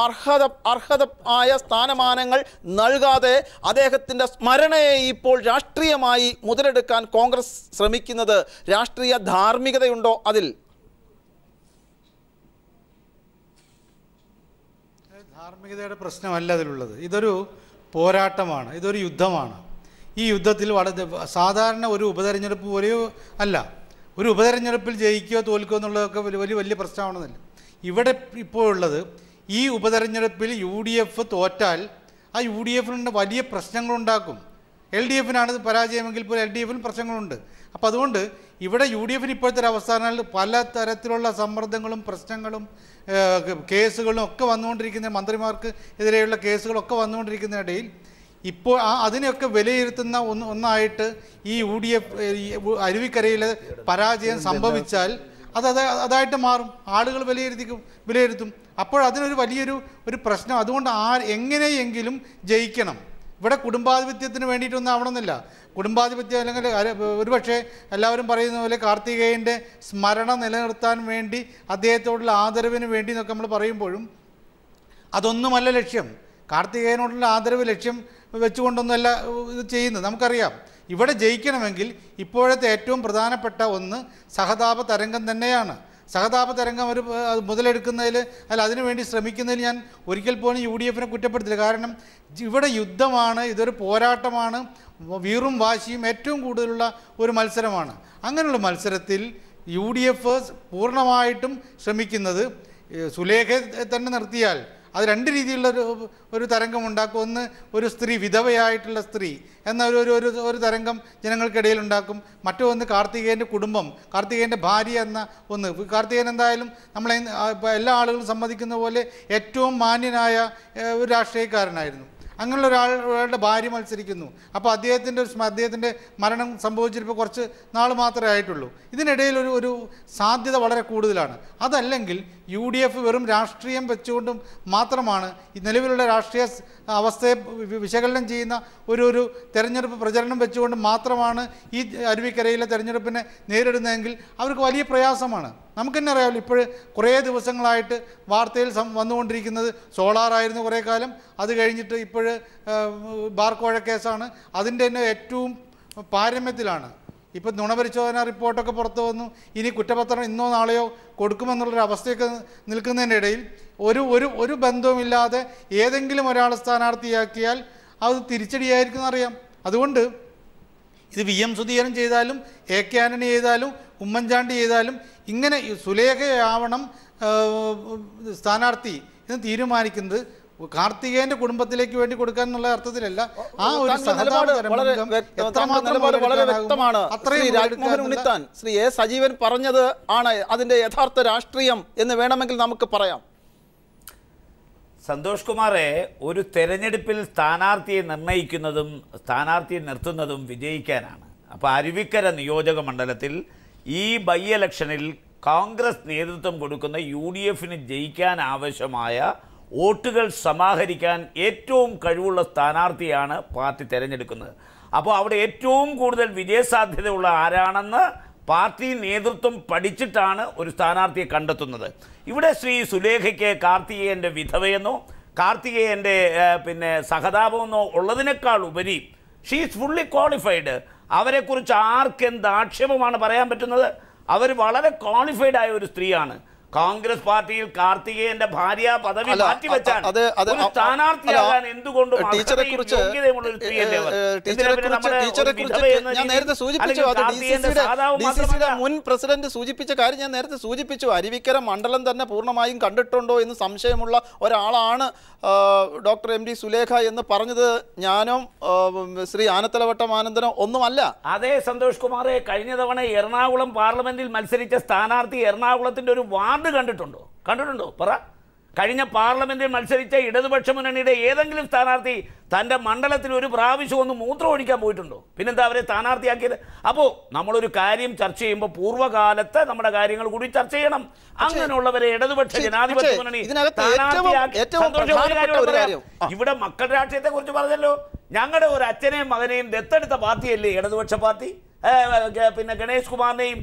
അർഹതമായ സ്ഥാനമാനങ്ങൾ നൽകാതെ അദ്ദേഹത്തിൻ്റെ സ്മരണയെ ഇപ്പോൾ രാഷ്ട്രീയമായി മുതലെടുക്കാൻ കോൺഗ്രസ് ശ്രമിക്കുന്നത് രാഷ്ട്രീയ ധാർമ്മികതയുണ്ടോ? അതിൽ ധാർമ്മികതയുടെ പ്രശ്നമല്ല അതിലുള്ളത്. ഇതൊരു പോരാട്ടമാണ്, ഇതൊരു യുദ്ധമാണ്. ഈ യുദ്ധത്തിൽ സാധാരണ ഒരു ഉപതെരഞ്ഞെടുപ്പ് പോലെയോ അല്ല. ഒരു ഉപതെരഞ്ഞെടുപ്പിൽ ജയിക്കുകയോ തോൽക്കുകയോ എന്നുള്ളതൊക്കെ വലിയ പ്രശ്നമാണെന്നില്ല. ഇവിടെ ഇപ്പോൾ ഉള്ളത്, ഈ ഉപതെരഞ്ഞെടുപ്പിൽ UDF തോറ്റാൽ ആ UDFിന് വലിയ പ്രശ്നങ്ങളുണ്ടാക്കും. LDFിനാണ് പരാജയമെങ്കിൽ പോലും LDFിന് പ്രശ്നങ്ങളുണ്ട്. അപ്പോൾ അതുകൊണ്ട് ഇവിടെ UDFിന് ഇപ്പോഴത്തെ ഒരു അവസ്ഥ പല തരത്തിലുള്ള സമ്മർദ്ദങ്ങളും പ്രശ്നങ്ങളും കേസുകളും ഒക്കെ വന്നുകൊണ്ടിരിക്കുന്ന, മന്ത്രിമാർക്ക് എതിരെയുള്ള കേസുകളൊക്കെ വന്നുകൊണ്ടിരിക്കുന്നതിനിടയിൽ ഇപ്പോൾ അതിനെയൊക്കെ വിലയിരുത്തുന്ന ഒന്നായിട്ട് ഈ UDF അരുവിക്കരയിലെ പരാജയം സംഭവിച്ചാൽ അതായിട്ട് മാറും. ആളുകൾ വിലയിരുത്തും. അപ്പോൾ അതിനൊരു വലിയൊരു പ്രശ്നം. അതുകൊണ്ട് എങ്ങനെയെങ്കിലും ജയിക്കണം. ഇവിടെ കുടുംബാധിപത്യത്തിന് വേണ്ടിയിട്ടൊന്നും ആവണമെന്നില്ല. കുടുംബാധിപത്യം അല്ലെങ്കിൽ ഒരുപക്ഷെ എല്ലാവരും പറയുന്ന പോലെ കാർത്തികേയൻ്റെ സ്മരണ നിലനിർത്താൻ വേണ്ടി, അദ്ദേഹത്തോടുള്ള ആദരവിന് വേണ്ടി എന്നൊക്കെ നമ്മൾ പറയുമ്പോഴും അതൊന്നുമല്ല ലക്ഷ്യം. കാർത്തികേയനോടുള്ള ആദരവ് ലക്ഷ്യം വെച്ചുകൊണ്ടൊന്നുമല്ല ഇത് ചെയ്യുന്നത്. നമുക്കറിയാം ഇവിടെ ജയിക്കണമെങ്കിൽ ഇപ്പോഴത്തെ ഏറ്റവും പ്രധാനപ്പെട്ട ഒന്ന് സഹതാപ തരംഗം തന്നെയാണ്. സഹതാപ തരംഗം മുതലെടുക്കുന്നതിൽ അതിനുവേണ്ടി ശ്രമിക്കുന്നതിൽ ഞാൻ ഒരിക്കൽ പോലും UDFിനെ കുറ്റപ്പെടുത്തില്ല. കാരണം ഇവിടെ യുദ്ധമാണ്, ഇതൊരു പോരാട്ടമാണ്, വീറും വാശിയും ഏറ്റവും കൂടുതലുള്ള ഒരു മത്സരമാണ്. അങ്ങനെയുള്ള മത്സരത്തിൽ UDF പൂർണ്ണമായിട്ടും ശ്രമിക്കുന്നത് സുലേഖയെ തന്നെ നിർത്തിയാൽ അത് രണ്ട് രീതിയിലുള്ള ഒരു തരംഗമുണ്ടാക്കും. ഒന്ന്, ഒരു സ്ത്രീ, വിധവയായിട്ടുള്ള സ്ത്രീ എന്ന ഒരു തരംഗം ജനങ്ങൾക്കിടയിൽ ഉണ്ടാക്കും. മറ്റൊന്ന് കാർത്തികേയൻ്റെ കുടുംബം, കാർത്തികേയൻ്റെ ഭാര്യ എന്ന ഒന്ന്. കാർത്തികേയൻ എന്തായാലും നമ്മളെ എല്ലാ ആളുകളും സമ്മതിക്കുന്ന പോലെ ഏറ്റവും മാന്യനായ ഒരു രാഷ്ട്രീയക്കാരനായിരുന്നു. അങ്ങനെയുള്ള ഒരാളുടെ ഭാര്യ മത്സരിക്കുന്നു. അപ്പോൾ അദ്ദേഹത്തിൻ്റെ മരണം സംഭവിച്ചിട്ടിപ്പോൾ കുറച്ച് നാൾ മാത്രമേ ആയിട്ടുള്ളൂ. ഇതിനിടയിൽ ഒരു സാധ്യത വളരെ കൂടുതലാണ്. അതല്ലെങ്കിൽ UDF വെറും രാഷ്ട്രീയം വെച്ചുകൊണ്ടും മാത്രമാണ് ഈ നിലവിലുള്ള രാഷ്ട്രീയ അവസ്ഥയെ വിശകലനം ചെയ്യുന്ന ഒരു തെരഞ്ഞെടുപ്പ് പ്രചരണം വെച്ചുകൊണ്ട് മാത്രമാണ് ഈ അരുവിക്കരയിലെ തെരഞ്ഞെടുപ്പിനെ നേരിടുന്നതെങ്കിൽ അവർക്ക് വലിയ പ്രയാസമാണ്. നമുക്ക് തന്നെ അറിയാമല്ലോ, ഇപ്പോൾ കുറേ ദിവസങ്ങളായിട്ട് വാർത്തയിൽ വന്നുകൊണ്ടിരിക്കുന്നത് സോളാറായിരുന്നു കുറേ കാലം. അത് കഴിഞ്ഞിട്ട് ഇപ്പോൾ ബാർക്കോഴ കേസാണ്. അതിൻ്റെ തന്നെ ഏറ്റവും പാരമ്യത്തിലാണ്. ഇപ്പോൾ നുണപരിശോധന റിപ്പോർട്ടൊക്കെ പുറത്തു വന്നു. ഇനി കുറ്റപത്രം ഇന്നോ നാളെയോ കൊടുക്കുമെന്നുള്ളൊരു അവസ്ഥയൊക്കെ നിൽക്കുന്നതിൻ്റെ ഇടയിൽ ഒരു ബന്ധവുമില്ലാതെ ഏതെങ്കിലും ഒരാളെ സ്ഥാനാർത്ഥിയാക്കിയാൽ അത് തിരിച്ചടിയായിരിക്കും അറിയാം. അതുകൊണ്ട് ഇത് VM സുധീരൻ ചെയ്താലും AK ആന്റണി ചെയ്താലും ഉമ്മൻചാണ്ടി ചെയ്താലും ഇങ്ങനെ സുലേഖയാവണം സ്ഥാനാർത്ഥി എന്ന് തീരുമാനിക്കുന്നത് കാർത്തികേയന്റെ കുടുംബത്തിലേക്ക് വേണ്ടി കൊടുക്കാൻ എന്നുള്ള അർത്ഥത്തിലല്ല. ആ ഒരു നിലപാട് വളരെ വ്യക്തമാണ്. ശ്രീ രാജ്മോഹൻ ഉണ്ണിത്താൻ, ശ്രീ എ സജീവൻ പറഞ്ഞത് ആണ് അതിന്റെ യഥാർത്ഥ രാഷ്ട്രീയം എന്ന് വേണമെങ്കിൽ നമുക്ക് പറയാം. സന്തോഷ് കുമാറെ, ഒരു തെരഞ്ഞെടുപ്പിൽ സ്ഥാനാർത്ഥിയെ നിർണ്ണയിക്കുന്നതും സ്ഥാനാർത്ഥിയെ നിർത്തുന്നതും വിജയിക്കാനാണ്. അപ്പോൾ അരുവിക്കര നിയോജക മണ്ഡലത്തിൽ ഈ ബൈ ഇലക്ഷനിൽ കോൺഗ്രസ് നേതൃത്വം കൊടുക്കുന്ന UDFന് ജയിക്കാൻ ആവശ്യമായ വോട്ടുകൾ സമാഹരിക്കാൻ ഏറ്റവും കഴിവുള്ള സ്ഥാനാർത്ഥിയാണ് പാർട്ടി തിരഞ്ഞെടുക്കുന്നത്. അപ്പോൾ അവിടെ ഏറ്റവും കൂടുതൽ വിജയസാധ്യതയുള്ള ആരാണെന്ന് പാർട്ടി നേതൃത്വം പഠിച്ചിട്ടാണ് ഒരു സ്ഥാനാർത്ഥിയെ കണ്ടെത്തുന്നത്. ഇവിടെ ശ്രീ സുലേഖയ്ക്ക് കാർത്തികേയൻ്റെ വിധവയെന്നോ കാർത്തികേയൻ്റെ സഹതാപമെന്നോ ഉള്ളതിനേക്കാൾ ഉപരി ഷീ ഈസ് ഫുള്ളി ക്വാളിഫൈഡ്. അവരെക്കുറിച്ച് ആർക്കെന്ത് ആക്ഷേപമാണ് പറയാൻ പറ്റുന്നത്? അവർ വളരെ ക്വാളിഫൈഡ് ആയ ഒരു സ്ത്രീയാണ്. കോൺഗ്രസ് പാർട്ടിയിൽ കാർത്തികേയന്റെ ഭാര്യ പദവി മാറ്റിവെച്ചാൽ സ്ഥാനാർത്ഥിയാകാൻ എന്തുകൊണ്ടും യോഗ്യതയുള്ള ഒരു സ്ത്രീയല്ലേ അവർ? ഞാൻ നേരത്തെ സൂചിപ്പിച്ചു, മുൻ പ്രസിഡന്റ് സൂചിപ്പിച്ച കാര്യം ഞാൻ നേരത്തെ സൂചിപ്പിച്ചു. അരുവിക്കര മണ്ഡലം തന്നെ പൂർണ്ണമായും കണ്ടിട്ടുണ്ടോ എന്ന് സംശയമുള്ള ഒരാളാണ് ഡോക്ടർ MD സുലേഖ എന്ന് പറഞ്ഞത് ഞാനോ ശ്രീ ആനത്തലവട്ടം ആനന്ദനോ ഒന്നുമല്ല. അതേ സന്തോഷ് കുമാറെ, കഴിഞ്ഞ തവണ എറണാകുളം പാർലമെന്റിൽ മത്സരിച്ച സ്ഥാനാർത്ഥി എറണാകുളത്തിന്റെ ഒരു വാർഡ് കണ്ടിട്ടുണ്ടോ പറ? കഴിഞ്ഞ പാർലമെന്റിൽ മത്സരിച്ച ഇടതുപക്ഷ മുന്നണിയുടെ ഏതെങ്കിലും സ്ഥാനാർത്ഥി തൻ്റെ മണ്ഡലത്തിൽ ഒരു പ്രാവശ്യം ഒന്ന് മൂത്രം ഒഴിക്കാൻ പോയിട്ടുണ്ടോ? പിന്നെന്താ അവരെ സ്ഥാനാർത്ഥിയാക്കിയത്? അപ്പോൾ നമ്മളൊരു കാര്യം ചർച്ച ചെയ്യുമ്പോൾ പൂർവ്വകാലത്ത് നമ്മുടെ കാര്യങ്ങൾ കൂടി ചർച്ച ചെയ്യണം. അങ്ങനെയുള്ളവരെ ഇടതുപക്ഷ ജനാധിപത്യ മുന്നണി ഇവിടെ മക്കൾ രാഷ്ട്രീയത്തെ കുറിച്ച് പറഞ്ഞല്ലോ. ഞങ്ങളുടെ ഒരു അച്ഛനെയും മകനെയും ദത്തെടുത്ത പാർട്ടിയല്ലേ ഇടതുപക്ഷ പാർട്ടി? ഗണേഷ് കുമാറിനെയും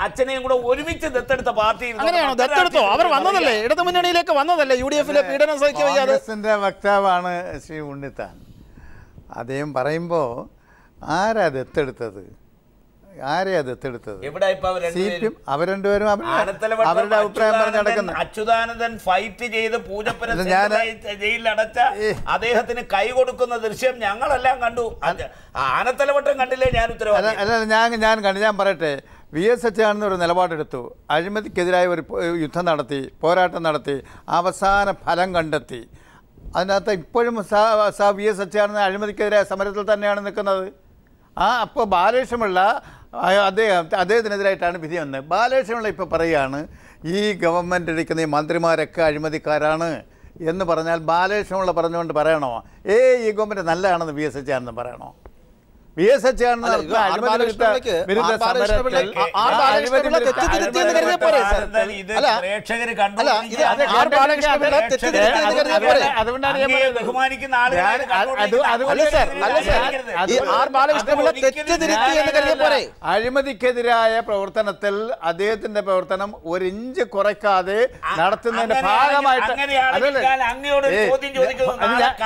അച്ഛനെയും കൂടെ ഒരുമിച്ച് ദത്തെടുത്ത പാർട്ടി. അങ്ങനെയാണോ? ദത്തെടുത്തോ? അവർ വന്നതല്ലേ, ഇടതുമുന്നണിയിലേക്ക് വന്നതല്ലേ, UDFിലെ പീഡനം സഹിക്കാൻ വക്താവാണ് ശ്രീ ഉണ്ണിത്താൻ. അദ്ദേഹം പറയുമ്പോൾ ആരാ ദത്തെടുത്തത്? അവർ രണ്ടുപേരും അവരുടെ അഭിപ്രായം പറഞ്ഞ് നടക്കുന്നത്. അച്യുതാനന്ദൻ ഫൈറ്റ് ചെയ്ത് പൂജപ്പുര ജയിലിലടച്ച അദ്ദേഹത്തിന് കൈ കൊടുക്കുന്ന ദൃശ്യം ഞങ്ങളെല്ലാം കണ്ടു. ആനത്തലവട്ടം കണ്ടില്ലേ? ഞാൻ ഉത്തരവാദി അല്ല, ഞാൻ കണ്ടു. ഞാൻ പറയട്ടെ, VS അച്യുതാനന്ദൻ ഒരു നിലപാടെടുത്തു, അഴിമതിക്കെതിരായ ഒരു യുദ്ധം നടത്തി, പോരാട്ടം നടത്തി, അവസാന ഫലം കണ്ടെത്തി. അതിനകത്ത് ഇപ്പോഴും VS അച്യുതാനന്ദൻ അഴിമതിക്കെതിരായ സമരത്തിൽ തന്നെയാണ് നിൽക്കുന്നത്. അപ്പോൾ ബാലകൃഷ്ണപിള്ള അദ്ദേഹത്തിനെതിരായിട്ടാണ് വിധി വന്നത്. ബാലകൃഷ്ണപിള്ള ഇപ്പോൾ പറയുകയാണ് ഈ ഗവൺമെൻറ് എടുക്കുന്ന ഈ മന്ത്രിമാരൊക്കെ അഴിമതിക്കാരാണ് എന്ന് പറഞ്ഞാൽ ബാലകൃഷ്ണപിള്ള പറഞ്ഞുകൊണ്ട് പറയണോ ഈ ഗവൺമെൻറ് നല്ലതാണെന്ന് VS അച്യുതാനന്ദൻ പറയണോ? VS അച്യുതാനന്ദൻ അഴിമതിക്കെതിരായ പ്രവർത്തനത്തിൽ അദ്ദേഹത്തിന്റെ പ്രവർത്തനം ഒരു ഇഞ്ച് കുറയ്ക്കാതെ നടത്തുന്നതിന്റെ ഭാഗമായിട്ട്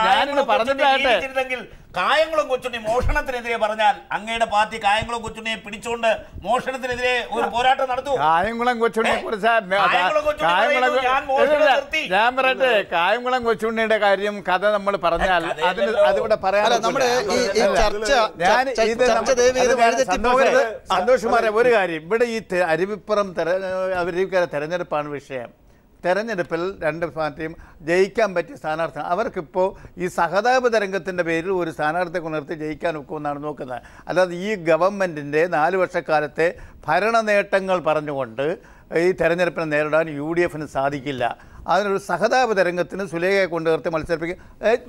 ഞാനിന്ന് പറഞ്ഞിട്ടാകട്ടെ, കായംകുളം കൊച്ചുണ്ണി മോഷണത്തിനെതിരെ പറഞ്ഞാൽ അങ്ങയുടെ പാർട്ടി കായംകുളം കൊച്ചുണ്ണിയെ പിടിച്ചുകൊണ്ട് മോഷണത്തിനെതിരെ ഒരു പോരാട്ടം നടത്തും. കായംകുളം കൊച്ചുണ്ണിയെ കുറിച്ച് ഞാൻ പറയട്ടെ, കായംകുളം കൊച്ചുണ്ണിയുടെ കാര്യം കഥ നമ്മൾ പറഞ്ഞാൽ അതിവിടെ പറയാൻ സന്തോഷമാരെ ഒരു കാര്യം, ഇവിടെ ഈ അരുവിപ്പുറം തെരഞ്ഞെടുപ്പാണ് വിഷയം. തെരഞ്ഞെടുപ്പിൽ രണ്ട് പാർട്ടിയും ജയിക്കാൻ പറ്റിയ സ്ഥാനാർത്ഥി, അവർക്കിപ്പോൾ ഈ സഹതാപ തരംഗത്തിൻ്റെ പേരിൽ ഒരു സ്ഥാനാർത്ഥിയെ നിർത്തി ജയിക്കാൻ ഒക്കുമെന്നാണ് നോക്കുന്നത്. അല്ലാതെ ഈ ഗവൺമെൻറ്റിൻ്റെ 4 വർഷക്കാലത്തെ ഭരണ നേട്ടങ്ങൾ പറഞ്ഞുകൊണ്ട് ഈ തെരഞ്ഞെടുപ്പിനെ നേരിടാൻ UDFന് സാധിക്കില്ല. അതിനൊരു സഹതാപ തരംഗത്തിന് സുലേഖയെ കൊണ്ട് നിർത്തി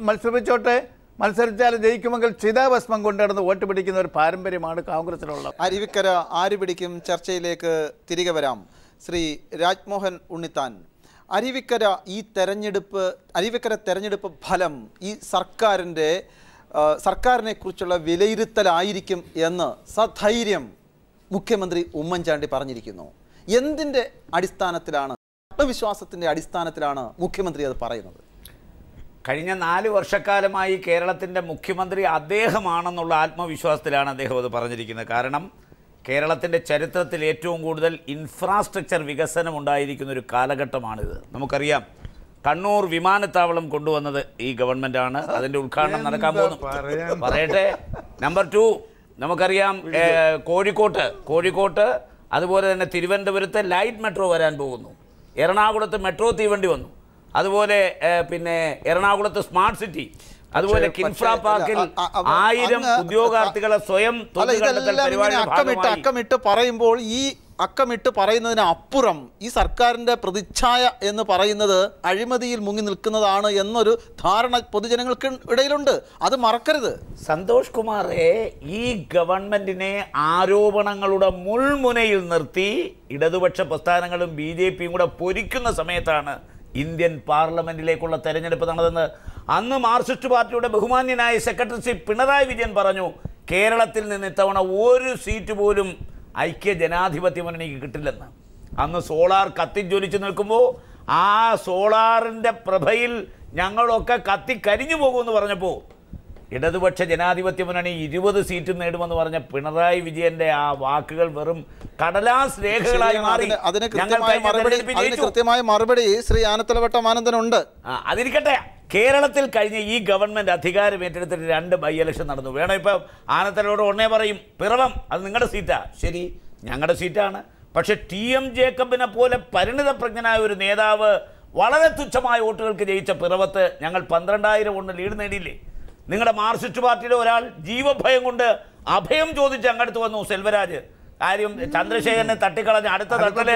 മത്സരിപ്പിച്ചോട്ടെ, മത്സരിച്ചാൽ ജയിക്കുമെങ്കിൽ ചിതാഭസ്മം കൊണ്ടുനടന്ന് വോട്ട് പിടിക്കുന്ന ഒരു പാരമ്പര്യമാണ് കോൺഗ്രസിനുള്ളത്. അരുവിക്കര ആര് പിടിക്കും ചർച്ചയിലേക്ക് തിരികെ വരാം. ശ്രീ രാജ്മോഹൻ ഉണ്ണിത്താൻ, അരുവിക്കര തെരഞ്ഞെടുപ്പ് ഫലം ഈ സർക്കാരിനെ കുറിച്ചുള്ള വിലയിരുത്തലായിരിക്കും എന്ന് സധൈര്യം മുഖ്യമന്ത്രി ഉമ്മൻചാണ്ടി പറഞ്ഞിരിക്കുന്നു. എന്തിൻ്റെ അടിസ്ഥാനത്തിലാണ്, ആത്മവിശ്വാസത്തിൻ്റെ അടിസ്ഥാനത്തിലാണ് മുഖ്യമന്ത്രി അത് പറയുന്നത്? കഴിഞ്ഞ 4 വർഷക്കാലമായി കേരളത്തിൻ്റെ മുഖ്യമന്ത്രി അദ്ദേഹമാണെന്നുള്ള ആത്മവിശ്വാസത്തിലാണ് അദ്ദേഹം അത് പറഞ്ഞിരിക്കുന്നത്. കാരണം കേരളത്തിൻ്റെ ചരിത്രത്തിൽ ഏറ്റവും കൂടുതൽ ഇൻഫ്രാസ്ട്രക്ചർ വികസനം ഉണ്ടായിരിക്കുന്ന ഒരു കാലഘട്ടമാണിത്. നമുക്കറിയാം, കണ്ണൂർ വിമാനത്താവളം കൊണ്ടുവന്നത് ഈ ഗവൺമെൻറ്റാണ്. അതിൻ്റെ ഉദ്ഘാടനം നടക്കാൻ പോകുന്നു. പറയട്ടെ. നമ്പർ 2, നമുക്കറിയാം കോഴിക്കോട്ട് അതുപോലെ തന്നെ തിരുവനന്തപുരത്ത് ലൈറ്റ് മെട്രോ വരാൻ പോകുന്നു. എറണാകുളത്ത് മെട്രോ തീവണ്ടി വന്നു. അതുപോലെ പിന്നെ എറണാകുളത്ത് സ്മാർട്ട് സിറ്റി, അതുപോലെ കിൻഫ്ര പാർക്കിൽ 1000 ഉദ്യോഗാർത്ഥികളെ സ്വയം അക്കമിട്ട് പറയുമ്പോൾ ഈ അക്കമിട്ട് പറയുന്നതിന് അപ്പുറം ഈ സർക്കാരിൻ്റെ പ്രതിച്ഛായ എന്ന് പറയുന്നത് അഴിമതിയിൽ മുങ്ങി നിൽക്കുന്നതാണ് എന്നൊരു ധാരണ പൊതുജനങ്ങൾക്ക് ഇടയിലുണ്ട്. അത് മറക്കരുത്. സന്തോഷ് കുമാറെ, ഈ ഗവൺമെന്റിനെ ആരോപണങ്ങളുടെ മുൾമുനയിൽ നിർത്തി ഇടതുപക്ഷ പ്രസ്ഥാനങ്ങളും BJPയും കൂടെ പൊരിക്കുന്ന സമയത്താണ് ഇന്ത്യൻ പാർലമെന്റിലേക്കുള്ള തെരഞ്ഞെടുപ്പ് നടന്നത്. അന്ന് മാർക്സിസ്റ്റ് പാർട്ടിയുടെ ബഹുമാന്യനായ സെക്രട്ടറി പിണറായി വിജയൻ പറഞ്ഞു, കേരളത്തിൽ നിന്ന് ഇത്തവണ ഒരു സീറ്റ് പോലും ഐക്യ ജനാധിപത്യ മുന്നണിക്ക് കിട്ടില്ലെന്ന്. അന്ന് സോളാർ കത്തിജ്വലിച്ച് നിൽക്കുമ്പോൾ ആ സോളാറിൻ്റെ പ്രഭയിൽ ഞങ്ങളൊക്കെ കത്തിക്കരിഞ്ഞു പോകുമെന്ന് പറഞ്ഞപ്പോൾ ഇടതുപക്ഷ ജനാധിപത്യ മുന്നണി 20 സീറ്റ് നേടുമെന്ന് പറഞ്ഞ പിണറായി വിജയന്റെ ആ വാക്കുകൾ വെറും കടലാസ് രേഖകളായി മാറി. അതിന് കൃത്യമായ മറുപടി ശ്രീ ആനത്തലവട്ടം ആനന്ദനുണ്ട്. അതിരിക്കട്ടെ, കേരളത്തിൽ കഴിഞ്ഞ ഈ ഗവൺമെൻറ് അധികാരം ഏറ്റെടുത്തിട്ട് 2 ബൈ ഇലക്ഷൻ നടന്നു. വേണം ഇപ്പം ആനത്തലയോട് ഉടനെ പറയും പിറവം അത് നിങ്ങളുടെ സീറ്റാ. ശരി, ഞങ്ങളുടെ സീറ്റാണ്. പക്ഷെ TM ജേക്കബിനെ പോലെ പരിണിതപ്രജ്ഞനായ ഒരു നേതാവ് വളരെ തുച്ഛമായ വോട്ടുകൾക്ക് ജയിച്ച പിറവത്ത് ഞങ്ങൾ 12,000 കൊണ്ട് ലീഡ് നേടിയില്ലേ? നിങ്ങളുടെ മാർക്സിസ്റ്റ് പാർട്ടിയിലെ ഒരാൾ ജീവഭയം കൊണ്ട് അഭയം ചോദിച്ച് അങ്ങടുത്ത് വന്നു, സെൽവരാജ്. കാര്യം ചന്ദ്രശേഖരനെ തട്ടിക്കളഞ്ഞ അടുത്ത തട്ടല്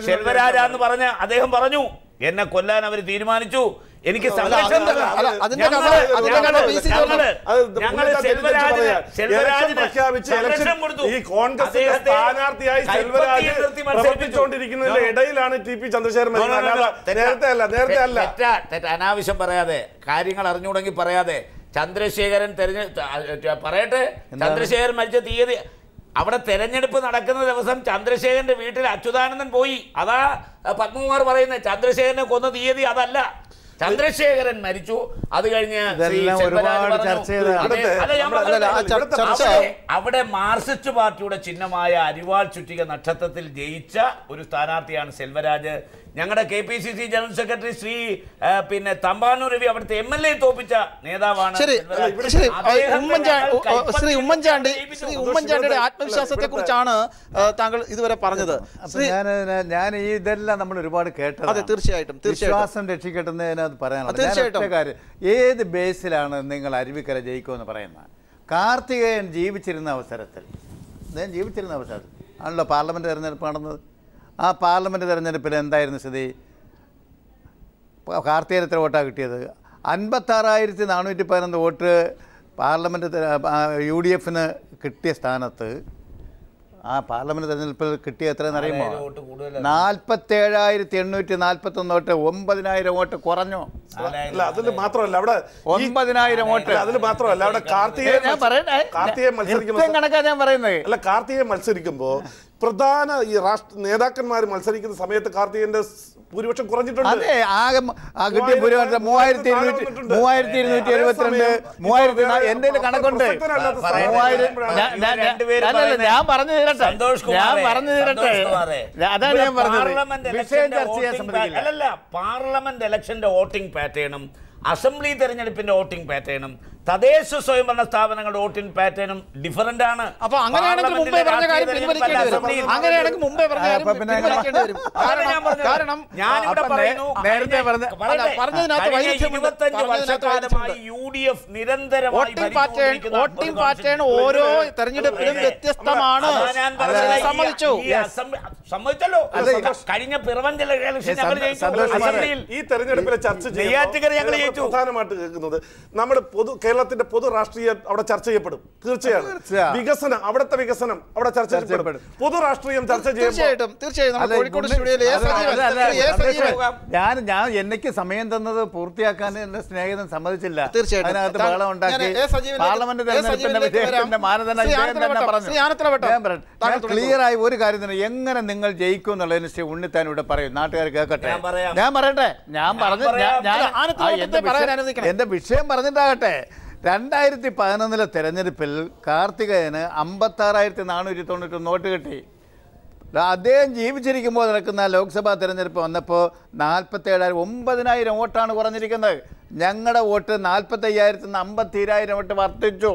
സെൽവരാജാന്ന് പറഞ്ഞ് അദ്ദേഹം പറഞ്ഞു, എന്നെ കൊല്ലാൻ അവർ തീരുമാനിച്ചു, എനിക്ക് ഇടയിലാണ് TP ചന്ദ്രശേഖരൻ. അനാവശ്യം പറയാതെ, കാര്യങ്ങൾ അറിഞ്ഞുകൂടെങ്കിൽ പറയാതെ. ചന്ദ്രശേഖരൻ പറയട്ടെ, ചന്ദ്രശേഖരൻ മരിച്ച തീയതി, അവിടെ തെരഞ്ഞെടുപ്പ് നടക്കുന്ന ദിവസം ചന്ദ്രശേഖരന്റെ വീട്ടിൽ അച്യുതാനന്ദൻ പോയി. അതാ പത്മകുമാർ പറയുന്നത്, ചന്ദ്രശേഖരനെ കൊന്ന തീയതി അതല്ല, ചന്ദ്രശേഖരൻ മരിച്ചു. അത് കഴിഞ്ഞ് അവിടെ മാർക്സിസ്റ്റ് പാർട്ടിയുടെ ചിഹ്നമായ അരിവാൾ ചുറ്റിക നക്ഷത്രത്തിൽ ജയിച്ച ഒരു സ്ഥാനാർത്ഥിയാണ് സെൽവരാജ്. ഞങ്ങളുടെ KPCC ജനറൽ സെക്രട്ടറി ശ്രീ പിന്നെ തമ്പാനൂർ രവി അവിടുത്തെ MLA തോപ്പിച്ച നേതാവാണ്. ശ്രീ ഉമ്മൻചാണ്ടിയുടെ ആത്മവിശ്വാസത്തെ കുറിച്ചാണ് താങ്കൾ ഇതുവരെ പറഞ്ഞത്. ഞാൻ ഇതെല്ലാം നമ്മൾ ഒരുപാട് കേട്ടത്. അതെ, തീർച്ചയായിട്ടും വിശ്വാസം രക്ഷിക്കട്ടെന്നതിനകത്ത് പറയാനുള്ളത്. തീർച്ചയായിട്ടും ഏത് ബേസിലാണ് നിങ്ങൾ അരുവിക്കര ജയിക്കുമെന്ന് പറയുന്നത്? കാർത്തികേയൻ ജീവിച്ചിരുന്ന അവസരത്തിൽ ആണല്ലോ പാർലമെൻറ്റ് തെരഞ്ഞെടുപ്പ് നടന്നത്. ആ പാർലമെൻറ്റ് തെരഞ്ഞെടുപ്പിൽ എന്തായിരുന്നു സ്ഥിതി? കാർത്തികേയൻ എത്ര വോട്ടാണ് കിട്ടിയത്? 56,411 വോട്ട് പാർലമെൻറ്റ് UDFന് കിട്ടിയ സ്ഥാനത്ത് ആ പാർലമെൻറ്റ് തെരഞ്ഞെടുപ്പിൽ കിട്ടിയ എത്രയെന്ന് അറിയുമോ? 47,841 വോട്ട്. 9,000 വോട്ട് കുറഞ്ഞു. അതിൽ മാത്രമല്ല അവിടെ 9,000 വോട്ട്. അതിൽ മാത്രമല്ല അവിടെ കാർത്തികേയൻ മത്സരിക്കുമ്പോൾ പ്രധാന ഈ നേതാക്കന്മാർ മത്സരിക്കുന്ന സമയത്ത് കാർത്തികേയന്റെ ഭൂരിപക്ഷം കുറഞ്ഞിട്ടുണ്ട്. അതെ, ആകെ കിട്ടിയ ഭൂരിപക്ഷം 3,272, 3,000 എന്റെ കണക്കുണ്ട്. ഞാൻ പറഞ്ഞു തീരട്ടെ. അതാണ് ഞാൻ പറഞ്ഞത്. വിഷയം ചർച്ച ചെയ്യാൻ സമ്മതിക്കില്ല. അല്ലല്ല, പാർലമെന്റ് ഇലക്ഷന്റെ വോട്ടിംഗ് പാറ്റേണും അസംബ്ലി തെരഞ്ഞെടുപ്പിന്റെ വോട്ടിംഗ് പാറ്റേണും തദ്ദേശ സ്വയംഭരണ സ്ഥാപനങ്ങളുടെ വോട്ടിംഗ് പാറ്റേണും ഡിഫറന്റ് ആണ്. അപ്പൊ അങ്ങനെയാണെങ്കിൽ മുമ്പേ പറഞ്ഞ കാര്യം പിൻവലിക്കേണ്ടി വരും. അങ്ങനെയാണെങ്കിൽ മുമ്പേ പറഞ്ഞ കാര്യം പിൻവലിക്കേണ്ടി വരും. കാരണം ഞാനിവിടെ പറയുന്നു, നേരത്തെ പറഞ്ഞതിനകത്ത് 25 വർഷക്കാലമായി UDF നിരന്തരമായി വോട്ടിംഗ് പാറ്റേൺ ഓരോ തെരഞ്ഞെടുപ്പിലും വ്യത്യസ്തമാണ്. സമ്മതിച്ചല്ലോ. കഴിഞ്ഞ പിറവം ഇലക്ഷൻ ഞങ്ങൾ ജയിച്ചു. ഈ തെരഞ്ഞെടുപ്പിലെ ചർച്ച പ്രധാനമായിട്ട് കേൾക്കുന്നത് നമ്മുടെ കേരളത്തിന്റെ പൊതു രാഷ്ട്രീയം അവിടെ ചർച്ച ചെയ്യപ്പെടും. തീർച്ചയായും വികസനം, അവിടുത്തെ വികസനം അവിടെ ചർച്ച ചെയ്യപ്പെടും. പൊതു രാഷ്ട്രീയം ചർച്ച ഞാൻ എനിക്ക് സമയം തന്നത് പൂർത്തിയാക്കാൻ എന്റെ സ്നേഹിതൻ സമ്മതിച്ചില്ല. അതിനകത്ത് ബഹളം ഉണ്ടാക്കി. പാർലമെന്റ് തെരഞ്ഞെടുപ്പിന്റെ മാനദണ്ഡം ക്ലിയറായി ഒരു കാര്യം തന്നെ, എങ്ങനെ നിങ്ങൾ ജയിക്കും എന്നുള്ളതിന് ശ്രീ ഉണ്ണിത്താൻ ഇവിടെ പറയും. നാട്ടുകാർ കേൾക്കട്ടെ. ഞാൻ പറയട്ടെ. ഞാൻ പറഞ്ഞു എന്റെ വിഷയം പറഞ്ഞിട്ടാകട്ടെ. 2011 തെരഞ്ഞെടുപ്പിൽ കാർത്തികേയന് 56,491 വോട്ട് കിട്ടി. അദ്ദേഹം ജീവിച്ചിരിക്കുമ്പോൾ നടക്കുന്ന ലോക്സഭാ തെരഞ്ഞെടുപ്പ് വന്നപ്പോൾ 47,000, 9,000 വോട്ടാണ് കുറഞ്ഞിരിക്കുന്നത്. ഞങ്ങളുടെ വോട്ട് 45,000 നിന്ന് 50,000 വോട്ട് വർദ്ധിച്ചു.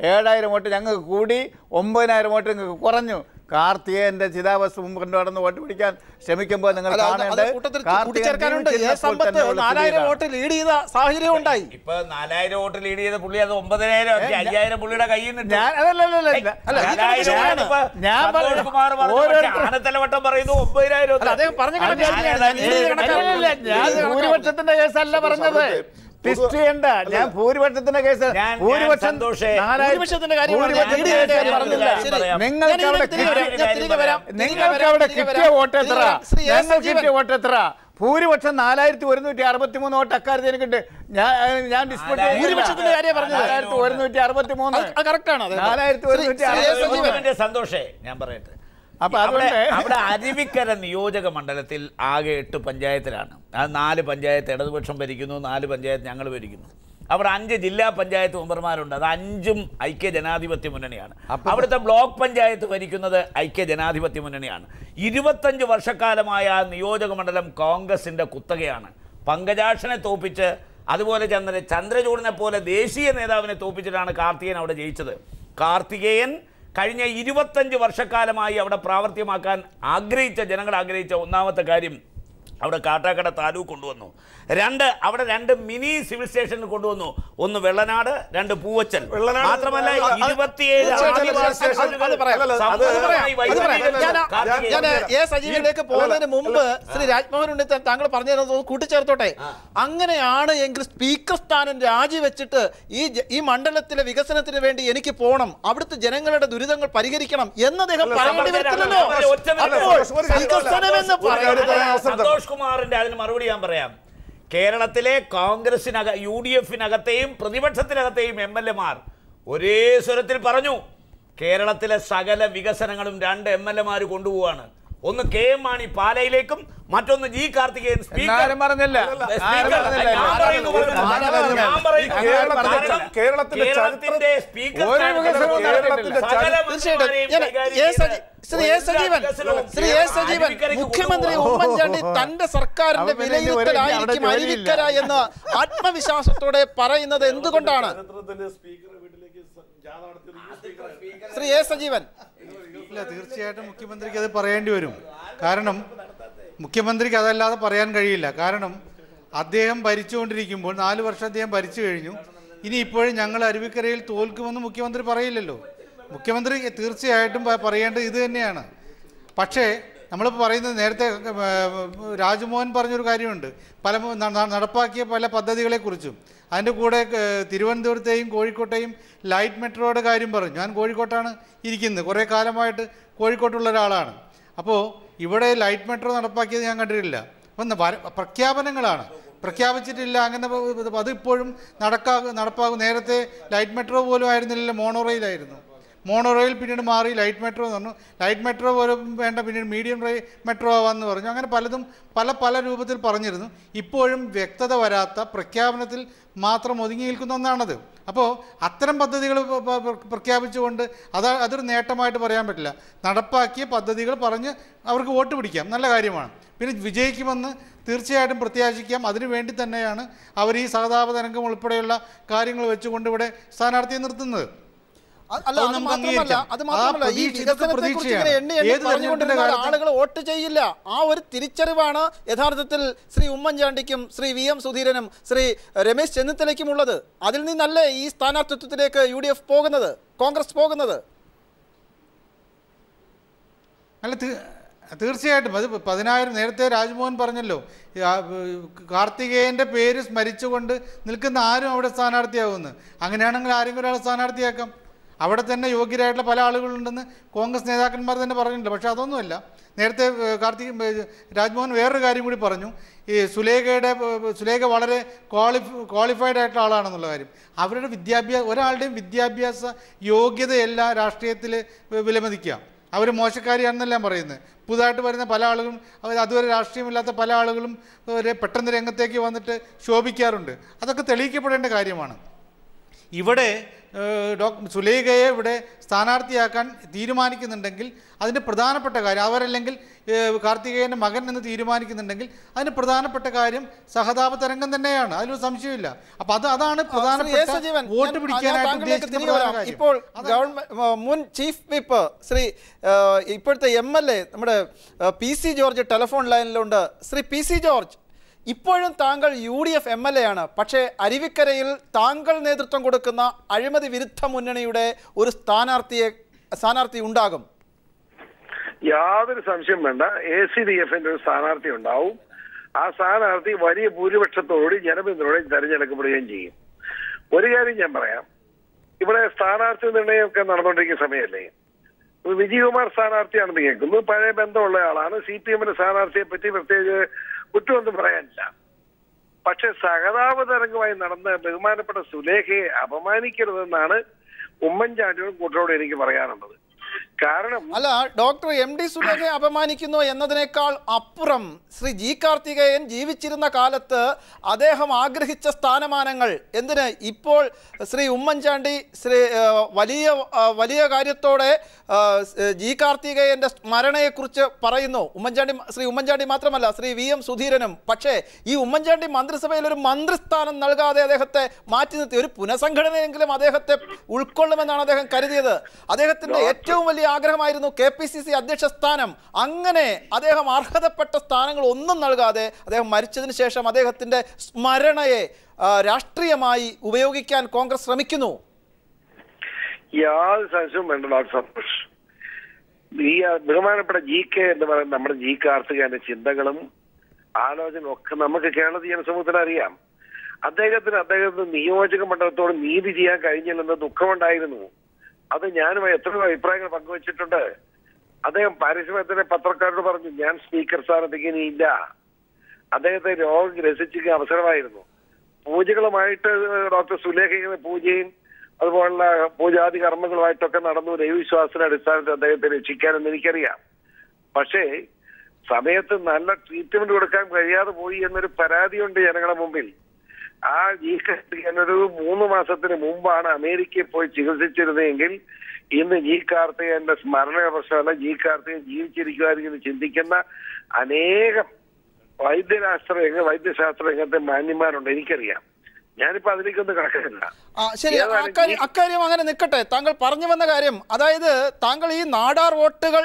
7,000 വോട്ട് ഞങ്ങൾക്ക് കൂടി, 9,000 വോട്ട് ഞങ്ങൾക്ക് കുറഞ്ഞു. കാർത്തികേയന്റെ ചിതാവസ്ഥ മുമ്പ് കൊണ്ടുവന്ന് വോട്ട് പിടിക്കാൻ ശ്രമിക്കുമ്പോൾ നിങ്ങൾ കൂട്ടിച്ചേർക്കാനുണ്ട്. സമ്പത്ത് 4000 വോട്ട് ലീഡ് ചെയ്ത സാഹചര്യം ഉണ്ടായി. ഇപ്പൊ 4000 വോട്ട് ലീഡ് ചെയ്ത പുള്ളി അത് 9000 5000 പുള്ളിയുടെ കയ്യിൽ നിന്ന് ആനത്തലവട്ടം പറയുന്നു 9000. ഭൂരിപക്ഷത്തിന്റെ കേസല്ല പറഞ്ഞത്. ഞാൻ ഭൂരിപക്ഷത്തിന്റെ കേസ് ഭൂരിപക്ഷത്തിന്റെ കാര്യം നിങ്ങൾക്ക് അവിടെ കിട്ടിയ വോട്ട് എത്ര? ഞങ്ങൾക്ക് കിട്ടിയ വോട്ട് എത്ര? ഭൂരിപക്ഷം 4163 വോട്ട് അക്കാര്യത്തിൽ എനിക്കുണ്ട്. ഞാൻ ഭൂരിപക്ഷത്തിന്റെ കാര്യം പറഞ്ഞത് 4163 സന്തോഷേ ഞാൻ പറയട്ടെ. അപ്പൊ അവിടെ അരുവിക്കര നിയോജക മണ്ഡലത്തിൽ ആകെ 8 പഞ്ചായത്തിലാണ്. അത് 4 പഞ്ചായത്ത് ഇടതുപക്ഷം ഭരിക്കുന്നു, 4 പഞ്ചായത്ത് ഞങ്ങൾ ഭരിക്കുന്നു. അവിടെ 5 ജില്ലാ പഞ്ചായത്ത് മെമ്പർമാരുണ്ട്. അത് 5ഉം ഐക്യ ജനാധിപത്യ മുന്നണിയാണ്. അവിടുത്തെ ബ്ലോക്ക് പഞ്ചായത്ത് ഭരിക്കുന്നത് ഐക്യ ജനാധിപത്യ മുന്നണിയാണ്. 25 വർഷക്കാലമായ നിയോജക മണ്ഡലം കോൺഗ്രസിന്റെ കുത്തകയാണ്. പങ്കജാക്ഷനെ തോപ്പിച്ച്, അതുപോലെ ചന്ദ്രചൂഡിനെ പോലെ ദേശീയ നേതാവിനെ തോപ്പിച്ചിട്ടാണ് കാർത്തികേയൻ അവിടെ ജയിച്ചത്. കാർത്തികേയൻ കഴിഞ്ഞ 25 വർഷക്കാലമായി അവിടെ പ്രാവർത്തികമാക്കാൻ ജനങ്ങൾ ആഗ്രഹിച്ച ഒന്നാമത്തെ കാര്യം അവിടെ കാട്ടാക്കട താലൂക്ക് കൊണ്ടുവന്നു. 2 അവിടെ 2 മിനി സിവിൽ സ്റ്റേഷൻ കൊണ്ടുവന്നു. 1 വെള്ളനാട്, 2 പൂവച്ചൽ. മാത്രമല്ല 27 സജീവിലേക്ക് പോകുന്നതിന് മുമ്പ് ശ്രീ രാജ്മോഹൻ ഉണ്ണിത്താൻ താങ്കൾ പറഞ്ഞു കൂട്ടിച്ചേർത്തോട്ടെ. അങ്ങനെയാണ് എങ്കിൽ സ്പീക്കർ സ്ഥാനം രാജിവെച്ചിട്ട് ഈ മണ്ഡലത്തിലെ വികസനത്തിന് വേണ്ടി എനിക്ക് പോകണം, അവിടുത്തെ ജനങ്ങളുടെ ദുരിതങ്ങൾ പരിഹരിക്കണം എന്ന് അദ്ദേഹം പറയേണ്ടി വരത്തില്ലല്ലോ. സന്തോഷ് കുമാറിന്റെ അതിന് മറുപടി ഞാൻ പറയാം. കേരളത്തിലെ UDF-നകത്തെയും പ്രതിപക്ഷത്തിനകത്തെയും MLA-മാർ ഒരേ സ്വരത്തിൽ പറഞ്ഞു, കേരളത്തിലെ സകല വികസനങ്ങളും 2 MLA-മാർ കൊണ്ടുപോവാണ്. ഒന്ന് KM മാണി പാലയിലേക്കും, മറ്റൊന്ന് G കാർത്തികേയൻ സ്പീക്കർ. മുഖ്യമന്ത്രി ഉമ്മൻചാണ്ടി തന്റെ സർക്കാരിന്റെ വിലയിരുത്തലായിരിക്കും അരുവിക്കര എന്ന് ആത്മവിശ്വാസത്തോടെ പറയുന്നത് എന്തുകൊണ്ടാണ്? ശ്രീ എ സജീവൻ. ഇല്ല, തീർച്ചയായിട്ടും മുഖ്യമന്ത്രിക്ക് അത് പറയേണ്ടി വരും. കാരണം മുഖ്യമന്ത്രിക്ക് അതല്ലാതെ പറയാൻ കഴിയില്ല. കാരണം അദ്ദേഹം ഭരിച്ചുകൊണ്ടിരിക്കുമ്പോൾ 4 വർഷം അദ്ദേഹം ഭരിച്ചു കഴിഞ്ഞു. ഇനി ഇപ്പോഴും ഞങ്ങൾ അരുവിക്കരയിൽ തോൽക്കുമെന്ന് മുഖ്യമന്ത്രി പറയില്ലല്ലോ. മുഖ്യമന്ത്രി തീർച്ചയായിട്ടും പറയേണ്ടത് ഇത് തന്നെയാണ്. പക്ഷേ നമ്മളിപ്പോൾ പറയുന്നത്, നേരത്തെ രാജ്മോഹൻ പറഞ്ഞൊരു കാര്യമുണ്ട്, നടപ്പാക്കിയ പല പദ്ധതികളെക്കുറിച്ചും. അതിൻ്റെ കൂടെ തിരുവനന്തപുരത്തെയും കോഴിക്കോട്ടെയും ലൈറ്റ് മെട്രോയുടെ കാര്യം പറഞ്ഞു. ഞാൻ കോഴിക്കോട്ടാണ് ഇരിക്കുന്നത്, കുറേ കാലമായിട്ട് കോഴിക്കോട്ടുള്ള ഒരാളാണ്. അപ്പോൾ ഇവിടെ ലൈറ്റ് മെട്രോ നടപ്പാക്കിയത് ഞാൻ കണ്ടിട്ടില്ല. അപ്പം പ്രഖ്യാപനങ്ങളാണ്, പ്രഖ്യാപിച്ചിട്ടില്ല. അങ്ങനെ അതിപ്പോഴും നടപ്പാകും. നേരത്തെ ലൈറ്റ് മെട്രോ പോലും ആയിരുന്നില്ലല്ലോ, മോണോറെയിലായിരുന്നു. മോണോറെയിൽ പിന്നീട് മാറി ലൈറ്റ് മെട്രോ എന്ന് പറഞ്ഞു. ലൈറ്റ് മെട്രോ പോലും വേണ്ട, പിന്നീട് മീഡിയം മെട്രോ ആവാമെന്ന് പറഞ്ഞു. അങ്ങനെ പലതും പല രൂപത്തിൽ പറഞ്ഞിരുന്നു. ഇപ്പോഴും വ്യക്തത വരാത്ത പ്രഖ്യാപനത്തിൽ മാത്രം ഒതുങ്ങി നിൽക്കുന്ന ഒന്നാണത്. അപ്പോൾ അത്തരം പദ്ധതികൾ പ്രഖ്യാപിച്ചുകൊണ്ട് അതൊരു നേട്ടമായിട്ട് പറയാൻ പറ്റില്ല. നടപ്പാക്കിയ പദ്ധതികൾ പറഞ്ഞ് അവർക്ക് വോട്ട് പിടിക്കാം, നല്ല കാര്യമാണ്. പിന്നെ വിജയിക്കുമെന്ന് തീർച്ചയായിട്ടും പ്രത്യാശിക്കാം. അതിനു വേണ്ടി തന്നെയാണ് അവർ ഈ സഹതാപ തരംഗം ഉൾപ്പെടെയുള്ള കാര്യങ്ങൾ വെച്ചുകൊണ്ട് ഇവിടെ സ്ഥാനാർത്ഥിയെ നിർത്തുന്നത്. ആളുകൾ വോട്ട് ചെയ്യില്ല. ആ ഒരു തിരിച്ചറിവാണ് യഥാർത്ഥത്തിൽ ശ്രീ ഉമ്മൻചാണ്ടിക്കും ശ്രീ VM സുധീരനും ശ്രീ രമേശ് ചെന്നിത്തലയ്ക്കും ഉള്ളത്. അതിൽ നിന്നല്ലേ ഈ സ്ഥാനാർത്ഥിത്വത്തിലേക്ക് UDF പോകുന്നത്, കോൺഗ്രസ് പോകുന്നത്? അല്ല, തീർച്ചയായിട്ടും അത് 10,000 നേരത്തെ രാജ്മോഹൻ പറഞ്ഞല്ലോ, കാർത്തികേയൻ്റെ പേര് സ്മരിച്ചുകൊണ്ട് നിൽക്കുന്ന ആരും അവിടെ സ്ഥാനാർത്ഥിയാവുമെന്ന്. അങ്ങനെയാണെങ്കിൽ ആരെങ്കിലും ഒരാൾ സ്ഥാനാർത്ഥിയാക്കാം. അവിടെ തന്നെ യോഗ്യരായിട്ടുള്ള പല ആളുകളുണ്ടെന്ന് കോൺഗ്രസ് നേതാക്കന്മാർ തന്നെ പറഞ്ഞിട്ടുണ്ട്. പക്ഷേ അതൊന്നുമല്ല. നേരത്തെ രാജ്മോഹൻ വേറൊരു കാര്യം കൂടി പറഞ്ഞു, ഈ സുലേഖ വളരെ ക്വാളിഫൈഡ് ആയിട്ടുള്ള ആളാണെന്നുള്ള കാര്യം. അവരുടെ ഒരാളുടെയും വിദ്യാഭ്യാസ യോഗ്യതയല്ല രാഷ്ട്രീയത്തിൽ വിലമതിക്കുക. അവർ മോശക്കാരിയാണെന്നെല്ലാം പറയുന്നത്. പുതുതായിട്ട് വരുന്ന പല ആളുകളും, അതുവരെ രാഷ്ട്രീയമില്ലാത്ത പല ആളുകളും പെട്ടെന്ന് രംഗത്തേക്ക് വന്നിട്ട് ശോഭിക്കാറുണ്ട്. അതൊക്കെ തെളിയിക്കപ്പെടേണ്ട കാര്യമാണ്. ഇവിടെ ഡോക്ടർ സുലൈഖയെ ഇവിടെ സ്ഥാനാർത്ഥിയാക്കാൻ തീരുമാനിക്കുന്നുണ്ടെങ്കിൽ അതിന് പ്രധാനപ്പെട്ട കാര്യം, അവരല്ലെങ്കിൽ കാർത്തികേയൻ്റെ മകൻ എന്ന് തീരുമാനിക്കുന്നുണ്ടെങ്കിൽ അതിന് പ്രധാനപ്പെട്ട കാര്യം സഹതാപ തരംഗം തന്നെയാണ്, അതിലൊരു സംശയമില്ല. അപ്പൊ അതാണ് പ്രധാനപ്പെട്ട വോട്ട് പിടിക്കാനായിട്ട്. ഇപ്പോൾ മുൻ ചീഫ് വിപ്പ് ശ്രീ ഇപ്പോഴത്തെ MLA നമ്മുടെ PC ജോർജ് ടെലിഫോൺ ലൈനിലുണ്ട്. ശ്രീ PC ജോർജ്, ഇപ്പോഴും താങ്കൾ UDF MLA ആണ്. പക്ഷേ അരുവിക്കരയിൽ താങ്കൾ നേതൃത്വം കൊടുക്കുന്ന അഴിമതി വിരുദ്ധ മുന്നണിയുടെ ഒരു സ്ഥാനാർത്ഥി ഉണ്ടാകും? യാതൊരു സംശയം വേണ്ട. ACDFന്റെ ഒരു സ്ഥാനാർത്ഥി ഉണ്ടാവും. ആ സ്ഥാനാർത്ഥി വലിയ ഭൂരിപക്ഷത്തോടുകൂടി ജനപിന്തുണയോടെ തെരഞ്ഞെടുക്കപ്പെടുകയും ചെയ്യും. ഒരു കാര്യം ഞാൻ പറയാം, ഇവിടെ സ്ഥാനാർത്ഥി നിർണയമൊക്കെ നടന്നുകൊണ്ടിരിക്കുന്ന സമയമല്ലേ. വിജയകുമാർ സ്ഥാനാർത്ഥിയാണെന്ന് കേൾക്കുന്നു. പഴയ ബന്ധമുള്ള ആളാണ്. CPMന്റെ സ്ഥാനാർത്ഥിയെ പറ്റി പ്രത്യേകിച്ച് കുറ്റമൊന്നും പറയാനില്ല. പക്ഷെ സഹതാപ തരംഗമായി നടന്ന ബഹുമാനപ്പെട്ട സുലേഖയെ അപമാനിക്കരുതെന്നാണ് ഉമ്മൻചാണ്ടിയോടും കൂട്ടരോട് എനിക്ക് പറയാനുള്ളത്. കാരണം അല്ല, ഡോക്ടർ MD സുലേഖയെ അപമാനിക്കുന്നു എന്നതിനേക്കാൾ അപ്പുറം ശ്രീ G കാർത്തികേയൻ ജീവിച്ചിരുന്ന കാലത്ത് അദ്ദേഹം ആഗ്രഹിച്ച സ്ഥാനമാനങ്ങൾ എന്തിന് ഇപ്പോൾ ശ്രീ ഉമ്മൻചാണ്ടി വലിയ കാര്യത്തോടെ G കാർത്തികേയന്റെ സ്മരണയെക്കുറിച്ച് പറയുന്നു. ശ്രീ ഉമ്മൻചാണ്ടി മാത്രമല്ല, ശ്രീ VM സുധീരനും. പക്ഷേ ഈ ഉമ്മൻചാണ്ടി മന്ത്രിസഭയിൽ ഒരു മന്ത്രിസ്ഥാനം നൽകാതെ അദ്ദേഹത്തെ മാറ്റി നിർത്തി. ഒരു പുനഃസംഘടനയെങ്കിലും അദ്ദേഹത്തെ ഉൾക്കൊള്ളുമെന്നാണ് അദ്ദേഹം കരുതിയത്. അദ്ദേഹത്തിന്റെ ഏറ്റവും വലിയ ആഗ്രഹമായിരുന്നു KPCC അധ്യക്ഷ സ്ഥാനം. അങ്ങനെ അദ്ദേഹം അർഹതപ്പെട്ട സ്ഥാനങ്ങൾ ഒന്നും നൽകാതെ അദ്ദേഹം മരിച്ചതിന് ശേഷം അദ്ദേഹത്തിന്റെ സ്മരണയെ രാഷ്ട്രീയമായി ഉപയോഗിക്കാൻ കോൺഗ്രസ് ശ്രമിക്കുന്നു. യാതൊരു സംശയവും വേണ്ട ഡോക്ടർ സന്തോഷ്. ഈ ബഹുമാനപ്പെട്ട GK എന്ന് പറയുന്ന നമ്മുടെ G കാർത്തികേയന്റെ ചിന്തകളും ആലോചനയും ഒക്കെ നമുക്ക് കേരളത്തിൽ ജനസമൂഹത്തിന് അറിയാം. അദ്ദേഹത്തിന് നിയോജക മണ്ഡലത്തോട് നീതി ചെയ്യാൻ കഴിഞ്ഞില്ലെന്ന് ദുഃഖമുണ്ടായിരുന്നു. അത് ഞാനുമായി എത്രയോ അഭിപ്രായങ്ങൾ പങ്കുവച്ചിട്ടുണ്ട്. അദ്ദേഹം പാരിശ്രമത്തിലെ പത്രക്കാരോട് പറഞ്ഞു, ഞാൻ സ്പീക്കർ സ്ഥാനത്തേക്ക് ഇനിയില്ല. അദ്ദേഹത്തെ രോഗം ഗ്രസിച്ചിരിക്കുന്ന അവസരമായിരുന്നു. പൂജകളുമായിട്ട് ഡോക്ടർ സുലേഖയുടെ പൂജയും അതുപോലുള്ള പൂജാതി കർമ്മങ്ങളുമായിട്ടൊക്കെ നടന്നു. ദൈവവിശ്വാസത്തിന്റെ അടിസ്ഥാനത്തിൽ അദ്ദേഹത്തെ രക്ഷിക്കാനെന്ന് എനിക്കറിയാം. പക്ഷേ സമയത്ത് നല്ല ട്രീറ്റ്മെന്റ് കൊടുക്കാൻ കഴിയാതെ പോയി എന്നൊരു പരാതിയുണ്ട് ജനങ്ങളുടെ മുമ്പിൽ. ആ G കാർത്തികേയനൊരു 3 മാസത്തിന് മുമ്പാണ് അമേരിക്കയിൽ പോയി ചികിത്സിച്ചിരുന്നതെങ്കിൽ ഇന്ന് G കാർത്തികേയന്റെ സ്മരണ പ്രശ്നമല്ല, G കാർത്തികേയൻ ജീവിച്ചിരിക്കുമായിരിക്കും ചിന്തിക്കുന്ന അനേകം വൈദ്യശാസ്ത്ര രംഗത്തെ മാന്യന്മാരുണ്ട്. എനിക്കറിയാം. ഞാനിപ്പോ അതിലേക്കൊന്നും കടക്കുന്നില്ല. ശരി, അക്കാര്യം അങ്ങനെ നിൽക്കട്ടെ. താങ്കൾ പറഞ്ഞു വന്ന കാര്യം, അതായത് താങ്കൾ ഈ നാടാർ വോട്ടുകൾ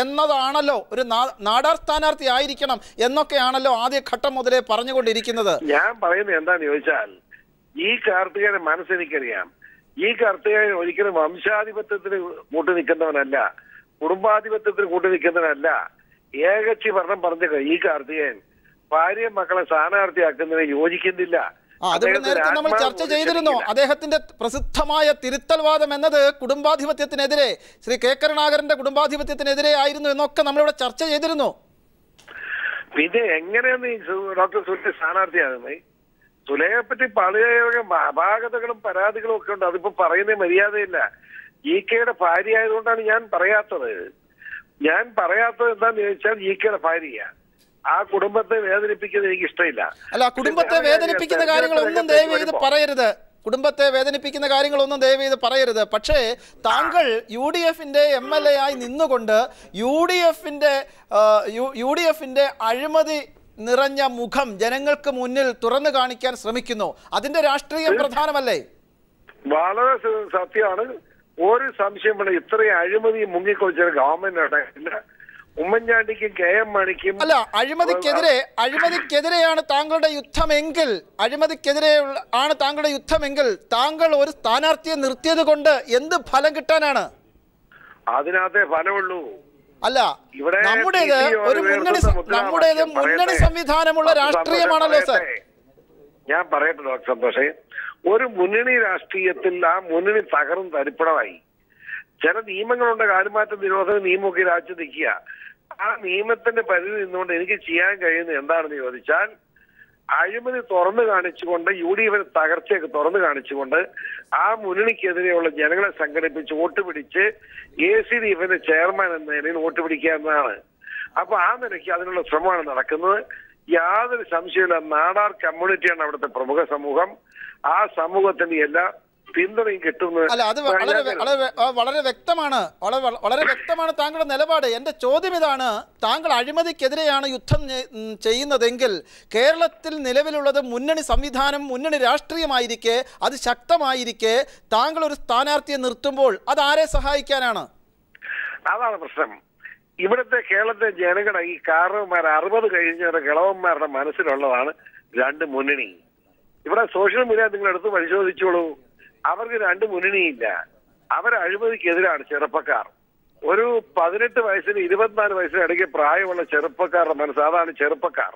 എന്നതാണല്ലോ, ഒരു നാടാർ സ്ഥാനാർത്ഥി ആയിരിക്കണം എന്നൊക്കെയാണല്ലോ ആദ്യ ഘട്ടം മുതലേ പറഞ്ഞുകൊണ്ടിരിക്കുന്നത്. ഞാൻ പറയുന്നത് എന്താന്ന് ചോദിച്ചാൽ, ഈ കാർത്തികേയന്റെ മനസ്സെനിക്കറിയാം. ഈ കാർത്തികേയൻ ഒരിക്കലും വംശാധിപത്യത്തിന് കൂട്ടു നിൽക്കുന്നവനല്ല, കുടുംബാധിപത്യത്തിന് കൂട്ടു നിൽക്കുന്നവനല്ല. ഏകക്ഷി ഭരണം പറഞ്ഞ ഈ കാർത്തികേയൻ ഭാര്യ മക്കളെ സ്ഥാനാർത്ഥിയാക്കുന്നതിന് യോജിക്കുന്നില്ല. അതിവിടെ നേരത്തെ നമ്മൾ ചർച്ച ചെയ്തിരുന്നു. അദ്ദേഹത്തിന്റെ പ്രസിദ്ധമായ തിരുത്തൽവാദം എന്നത് കുടുംബാധിപത്യത്തിനെതിരെ, ശ്രീ K കരുണാകരന്റെ കുടുംബാധിപത്യത്തിനെതിരെ ആയിരുന്നു എന്നൊക്കെ നമ്മളിവിടെ ചർച്ച ചെയ്തിരുന്നു. പിന്നെ എങ്ങനെയാണ് ഈ ഡോക്ടർ സുലേഖ സ്ഥാനാർത്ഥിയാകുന്നത്? സുലേഖയെ പറ്റി പലതരം അപാകതകളും പരാതികളും ഒക്കെ ഉണ്ട്. അതിപ്പോ പറയുന്ന മര്യാദയില്ല. GKയുടെ ഭാര്യ ആയതുകൊണ്ടാണ് ഞാൻ പറയാത്തത്. എന്താന്ന് ചോദിച്ചാൽ GKയുടെ ഭാര്യ ആ കുടുംബത്തെ വേദനിപ്പിക്കുന്നത് എനിക്ക് ഇഷ്ടമില്ല. അല്ല, കുടുംബത്തെ വേദനിപ്പിക്കുന്ന കാര്യങ്ങളൊന്നും ദയവ് ചെയ്ത് പറയരുത്. പക്ഷേ താങ്കൾ UDFന്റെ MLA ആയി നിന്നുകൊണ്ട് UDFന്റെ അഴിമതി നിറഞ്ഞ മുഖം ജനങ്ങൾക്ക് മുന്നിൽ തുറന്നു കാണിക്കാൻ ശ്രമിക്കുന്നു. അതിന്റെ രാഷ്ട്രീയം പ്രധാനമല്ലേ? വളരെ സത്യമാണ്. ഒരു സംശയം വേണം. ഇത്രയും അഴിമതി മുങ്ങിക്കൊളിച്ചൊരു ഗവൺമെന്റ് ഉണ്ടായിട്ടില്ല. ഉമ്മൻചാണ്ടിക്കും KM മാണിക്കും അല്ല, അഴിമതിക്കെതിരെയാണ് താങ്കളുടെ യുദ്ധമെങ്കിൽ താങ്കൾ ഒരു സ്ഥാനാർത്ഥിയെ നിർത്തിയത് കൊണ്ട് എന്ത് ഫലം കിട്ടാനാണ്? അതിനകത്തെ ഫലമുള്ളൂ. അല്ല, നമ്മുടേത് മുന്നണി സംവിധാനമുള്ള രാഷ്ട്രീയമാണല്ലോ സർ. ഞാൻ പറയട്ടെ ഡോക്ടർ സന്തോഷേ, ഒരു മുന്നണി രാഷ്ട്രീയത്തിൽ ആ മുന്നണി തകർന്ന് തരിപ്പണമായി. ചില നിയമങ്ങളുണ്ട്, കാലുമാറ്റ നിരോധന നിയമമൊക്കെ രാജ്യം നിൽക്കുക. ആ നിയമത്തിന്റെ പരിധി നിന്നുകൊണ്ട് എനിക്ക് ചെയ്യാൻ കഴിയുന്നത് എന്താണെന്ന് ചോദിച്ചാൽ, അഴിമതി തുറന്നു കാണിച്ചുകൊണ്ട് UDF തകർച്ചയൊക്കെ തുറന്നു കാണിച്ചുകൊണ്ട് ആ മുന്നണിക്കെതിരെയുള്ള ജനങ്ങളെ സംഘടിപ്പിച്ച് വോട്ട് പിടിച്ച് ACDFന്റെ ചെയർമാൻ എന്ന നിലയിൽ വോട്ട് പിടിക്കുക എന്നതാണ്. അപ്പൊ ആ നിലയ്ക്ക് അതിനുള്ള ശ്രമമാണ് നടക്കുന്നത്. യാതൊരു സംശയമില്ല. നാടാർ കമ്മ്യൂണിറ്റിയാണ് അവിടുത്തെ പ്രമുഖ സമൂഹം. ആ സമൂഹത്തിന്റെ എല്ലാ പിന്തുണയും കിട്ടുന്നത്. അല്ല, അത് വളരെ വ്യക്തമാണ്, വളരെ വ്യക്തമാണ് താങ്കളുടെ നിലപാട്. എൻ്റെ ചോദ്യം ഇതാണ്, താങ്കൾ അഴിമതിക്കെതിരെയാണ് യുദ്ധം ചെയ്യുന്നതെങ്കിൽ കേരളത്തിൽ നിലവിലുള്ളത് മുന്നണി സംവിധാനം, മുന്നണി രാഷ്ട്രീയമായിരിക്കെ, അത് ശക്തമായിരിക്കെ താങ്കൾ ഒരു സ്ഥാനാർത്ഥിയെ നിർത്തുമ്പോൾ അത് ആരെ സഹായിക്കാനാണ്? അതാണ് പ്രശ്നം. ഇവിടുത്തെ കേരളത്തിലെ ജനങ്ങളുടെ ഈ കാരണവന്മാർ 60 കഴിഞ്ഞവരുടെ കിളവന്മാരുടെ മനസ്സിലുള്ളതാണ് രണ്ട് മുന്നണി. ഇവിടെ സോഷ്യൽ മീഡിയ നിങ്ങൾ എടുത്ത് പരിശോധിച്ചോളൂ. അവർക്ക് രണ്ട് മുന്നണിയില്ല. അവർ അഴിമതിക്കെതിരാണ് ചെറുപ്പക്കാർ. ഒരു 18 വയസ്സിന് 24 വയസ്സിന് ഇടയ്ക്ക് പ്രായമുള്ള ചെറുപ്പക്കാരുടെ മനസ്സ്, അതാണ് ചെറുപ്പക്കാർ.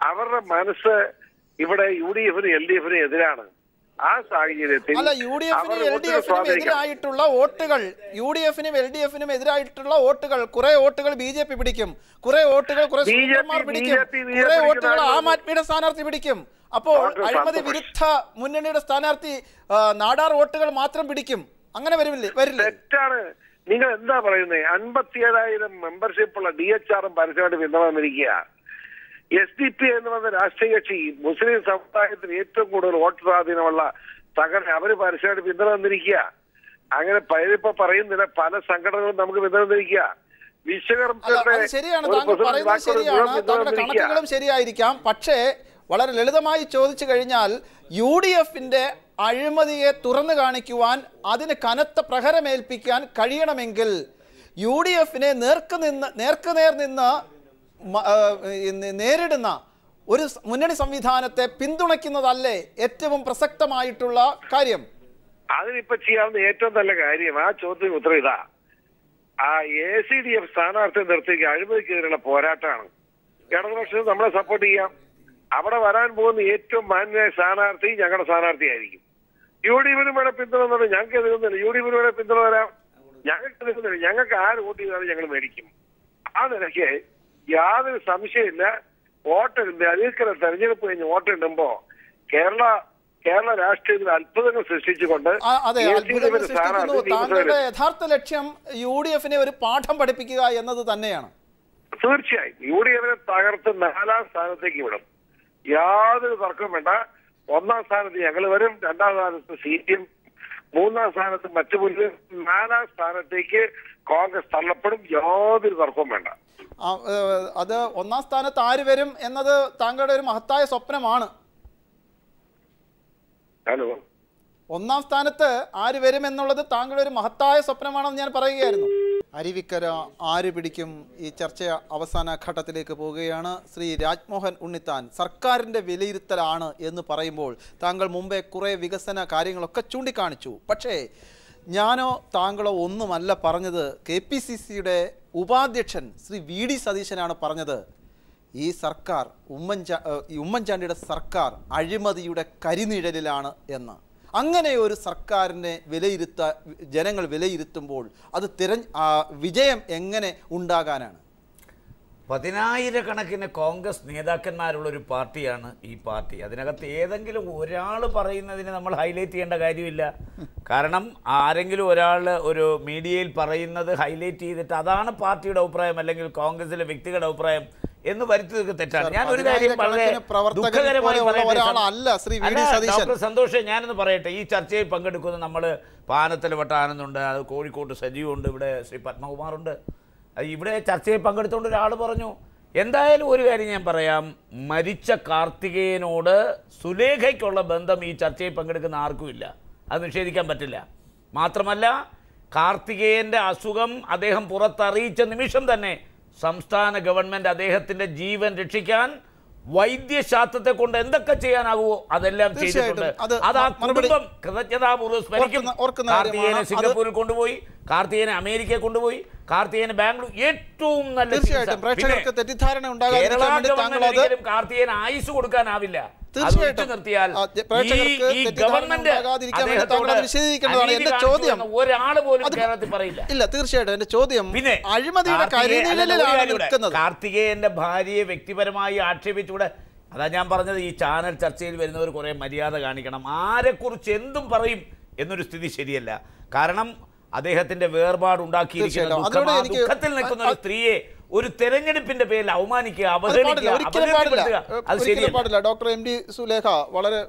അവരുടെ മനസ്സ് ഇവിടെ UDF LDF എതിരാണ്. ആ സാഹചര്യത്തിൽ അല്ല, UDF LDF എതിരായിട്ടുള്ള വോട്ടുകൾ, UDF LDF എതിരായിട്ടുള്ള വോട്ടുകൾ, കുറെ വോട്ടുകൾ BJP പിടിക്കും, കുറെ വോട്ടുകൾ കുറെ സുകുമാർ പിടിക്കും, കുറെ വോട്ടുകൾ ആം ആദ്മിയുടെ സ്ഥാനാർത്ഥി പിടിക്കും. അപ്പോൾ അഴിമതി വിരുദ്ധ മുന്നണിയുടെ സ്ഥാനാർത്ഥി നാടാർ വോട്ടുകൾ മാത്രം പിടിക്കും. അങ്ങനെ വരില്ലേ? തെറ്റാണ്. നിങ്ങൾ എന്താ പറയുന്നത്? 57,000 മെമ്പർഷിപ്പുള്ള DHR പരസ്യമായിട്ട് പിന്തുണന്നിരിക്കുക. SDP എന്ന് പറഞ്ഞ രാഷ്ട്രീയ കക്ഷി മുസ്ലിം സമുദായത്തിന് ഏറ്റവും കൂടുതൽ വോട്ട് സ്വാധീനമുള്ള സംഘടന, അവര് പരസ്യമായിട്ട് പിന്തുണന്നിരിക്കുക. അങ്ങനെ ഇപ്പൊ പറയുന്നില്ല, പല സംഘടനകളും നമുക്ക് പിന്തുണന്നിരിക്കുക. ശരിയാണ്, താങ്കൾ പറയുന്നത് ശരിയാണ്, താങ്കളുടെ കണക്കുകളും ശരിയായിരിക്കാം. പക്ഷേ വളരെ ലളിതമായി ചോദിച്ചു കഴിഞ്ഞാൽ UDFന്റെ അഴിമതിയെ തുറന്നു കാണിക്കുവാൻ, അതിന് കനത്ത പ്രഹരമേൽപ്പിക്കാൻ കഴിയണമെങ്കിൽ UDFനെ നേർക്കുനേർ നിന്ന് നേരിടുന്ന ഒരു മുന്നണി സംവിധാനത്തെ പിന്തുണയ്ക്കുന്നതല്ലേ ഏറ്റവും പ്രസക്തമായിട്ടുള്ള കാര്യം? അതിനിപ്പോ ചെയ്യാവുന്ന ഏറ്റവും നല്ല കാര്യം, ആ ചോദ്യത്തിന് ഉത്തരം ഇതാ. ആ ACDF സ്ഥാനാർത്ഥി നിർത്തിക്കുക അഴിമതിക്കെതിരെയുള്ള പോരാട്ടമാണ്. ഇടതുപക്ഷത്തിന് നമ്മളെ സപ്പോർട്ട് ചെയ്യാം. അവിടെ വരാൻ പോകുന്ന ഏറ്റവും മാന്യമായ സ്ഥാനാർത്ഥി ഞങ്ങളുടെ സ്ഥാനാർത്ഥിയായിരിക്കും. UDFനും വേണേ പിന്തുണ തന്നു, ഞങ്ങൾക്ക് എതിരൊന്നുമില്ല. UDFനും വേണേ പിന്തുണ തരാം, ഞങ്ങൾക്ക് എതിരൊന്നുമില്ല. ഞങ്ങൾക്ക് ആര് വോട്ട് ചെയ്താലും ഞങ്ങൾ മേടിക്കും. ആ നിലയ്ക്ക് യാതൊരു സംശയമില്ല. വോട്ടിടുമ്പോ അധികൃതർ തെരഞ്ഞെടുപ്പ് കഴിഞ്ഞ് വോട്ടിടുമ്പോ കേരള രാഷ്ട്രീയത്തിൽ അത്ഭുതങ്ങൾ സൃഷ്ടിച്ചുകൊണ്ട് താങ്കളുടെ യഥാർത്ഥ ലക്ഷ്യം UDFനെ ഒരു പാഠം പഠിപ്പിക്കുക എന്നത് തന്നെയാണ്. തീർച്ചയായും UDFനെ തകർത്ത് 4ാം സ്ഥാനത്തേക്ക് വിടും. യാതൊരു തർക്കവും വേണ്ട. 1ാം സ്ഥാനത്ത് ഞങ്ങൾ വരും, 2ാം സ്ഥാനത്ത് CPM, 3ാം സ്ഥാനത്ത് മറ്റു മുന്നിൽ, 4ാം സ്ഥാനത്തേക്ക് കോൺഗ്രസ് തള്ളപ്പെടും. യാതൊരു തർക്കവും വേണ്ട. അത് 1ാം സ്ഥാനത്ത് ആര് വരും എന്നത് താങ്കളുടെ ഒരു മഹത്തായ സ്വപ്നമാണ്. ഹലോ, 1ാം സ്ഥാനത്ത് ആര് വരും എന്നുള്ളത് താങ്കളുടെ ഒരു മഹത്തായ സ്വപ്നമാണെന്ന് ഞാൻ പറയുകയായിരുന്നു. അരുവിക്കര ആര് പിടിക്കും ഈ ചർച്ച അവസാന ഘട്ടത്തിലേക്ക് പോവുകയാണ്. ശ്രീ രാജ്മോഹൻ ഉണ്ണിത്താൻ, സർക്കാരിൻ്റെ വിലയിരുത്തലാണ് എന്ന് പറയുമ്പോൾ താങ്കൾ മുമ്പേ കുറേ വികസന കാര്യങ്ങളൊക്കെ ചൂണ്ടിക്കാണിച്ചു. പക്ഷേ ഞാനോ താങ്കളോ ഒന്നുമല്ല പറഞ്ഞത്. KPCCയുടെ ഉപാധ്യക്ഷൻ ശ്രീ VD സതീശനാണ് പറഞ്ഞത്, ഈ സർക്കാർ ഉമ്മൻചാണ്ടിയുടെ സർക്കാർ അഴിമതിയുടെ കരിനിഴലിലാണ് എന്ന്. അങ്ങനെ ഒരു സർക്കാരിനെ ജനങ്ങൾ വിലയിരുത്തുമ്പോൾ അത് വിജയം എങ്ങനെ ഉണ്ടാകാനാണ്? 10,000 കോൺഗ്രസ് നേതാക്കന്മാരുള്ളൊരു പാർട്ടിയാണ് ഈ പാർട്ടി. അതിനകത്ത് ഏതെങ്കിലും ഒരാൾ പറയുന്നതിന് നമ്മൾ ഹൈലൈറ്റ് ചെയ്യേണ്ട കാര്യമില്ല. കാരണം ആരെങ്കിലും ഒരാൾ ഒരു മീഡിയയിൽ പറയുന്നത് ഹൈലൈറ്റ് ചെയ്തിട്ട് അതാണ് പാർട്ടിയുടെ അഭിപ്രായം അല്ലെങ്കിൽ കോൺഗ്രസിലെ വ്യക്തികളുടെ അഭിപ്രായം എന്ന് വരുത്തുക തെറ്റാണ്. ഞാൻ ഒരു കാര്യം വളരെ ദുഃഖകരമായി ഡോക്ടർ സന്തോഷ്, ഞാനൊന്ന് പറയട്ടെ. ഈ ചർച്ചയിൽ പങ്കെടുക്കുന്ന നമ്മൾ പാനത്തല വട്ടാനന്ദുണ്ട്, അത് കോഴിക്കോട്ട് സജീവുണ്ട്, ഇവിടെ ശ്രീ പത്മകുമാറുണ്ട്. ഇവിടെ ചർച്ചയിൽ പങ്കെടുത്തുകൊണ്ട് ഒരാൾ പറഞ്ഞു, എന്തായാലും ഒരു കാര്യം ഞാൻ പറയാം, മരിച്ച കാർത്തികേയനോട് സുലേഖയ്ക്കുള്ള ബന്ധം ഈ ചർച്ചയിൽ പങ്കെടുക്കുന്ന ആർക്കുമില്ല, അത് നിഷേധിക്കാൻ പറ്റില്ല. മാത്രമല്ല കാർത്തികേയൻ്റെ അസുഖം അദ്ദേഹം പുറത്തറിയിച്ച നിമിഷം തന്നെ സംസ്ഥാന ഗവൺമെൻറ് അദ്ദേഹത്തിൻ്റെ ജീവൻ രക്ഷിക്കാൻ വൈദ്യശാസ്ത്രത്തെ കൊണ്ട് എന്തൊക്കെ ചെയ്യാനാകുമോ അതെല്ലാം ചെയ്തിട്ടുണ്ട്. അത് ആ കുടുംബം കൃതജ്ഞതാപൂർവ്വം സ്മരിക്കും. കാർത്തികേയനെ സിംഗപ്പൂരിൽ കൊണ്ടുപോയി, കാർത്തികേയനെ അമേരിക്കയെ കൊണ്ടുപോയി, കാർത്തികേയനെ ബാംഗ്ലൂർ ഏറ്റവും നല്ല കേരള ഗവൺമെന്റ് കാർത്തികേയന് ആയുസ് കൊടുക്കാനാവില്ല. നിർത്തിയാൽ ഈ ഗവൺമെന്റ് ഒരാൾ പോലും കേരളത്തിൽ പറയില്ല. ഇല്ല, തീർച്ചയായിട്ടും എന്റെ ചോദ്യം പിന്നെ കാർത്തികേയന്റെ ഭാര്യയെ വ്യക്തിപരമായി ആക്ഷേപിച്ചുകൂടെ? അതാ ഞാൻ പറഞ്ഞത്, ഈ ചാനൽ ചർച്ചയിൽ വരുന്നവർ കുറെ മര്യാദ കാണിക്കണം. ആരെക്കുറിച്ച് എന്തും പറയും എന്നൊരു സ്ഥിതി ശരിയല്ല. കാരണം അദ്ദേഹത്തിന്റെ വേർപാടുണ്ടാക്കിയിരിക്കുന്ന ദുഃഖത്തിൽ നിൽക്കുന്ന ഒരു സ്ത്രീയെ ഒരു തെരഞ്ഞെടുപ്പിന്റെ പേരിൽ അവമാനിക്കുക, ഒരിക്കലും പാടില്ല. ഡോക്ടർ എം ഡി സുലേഖ വളരെ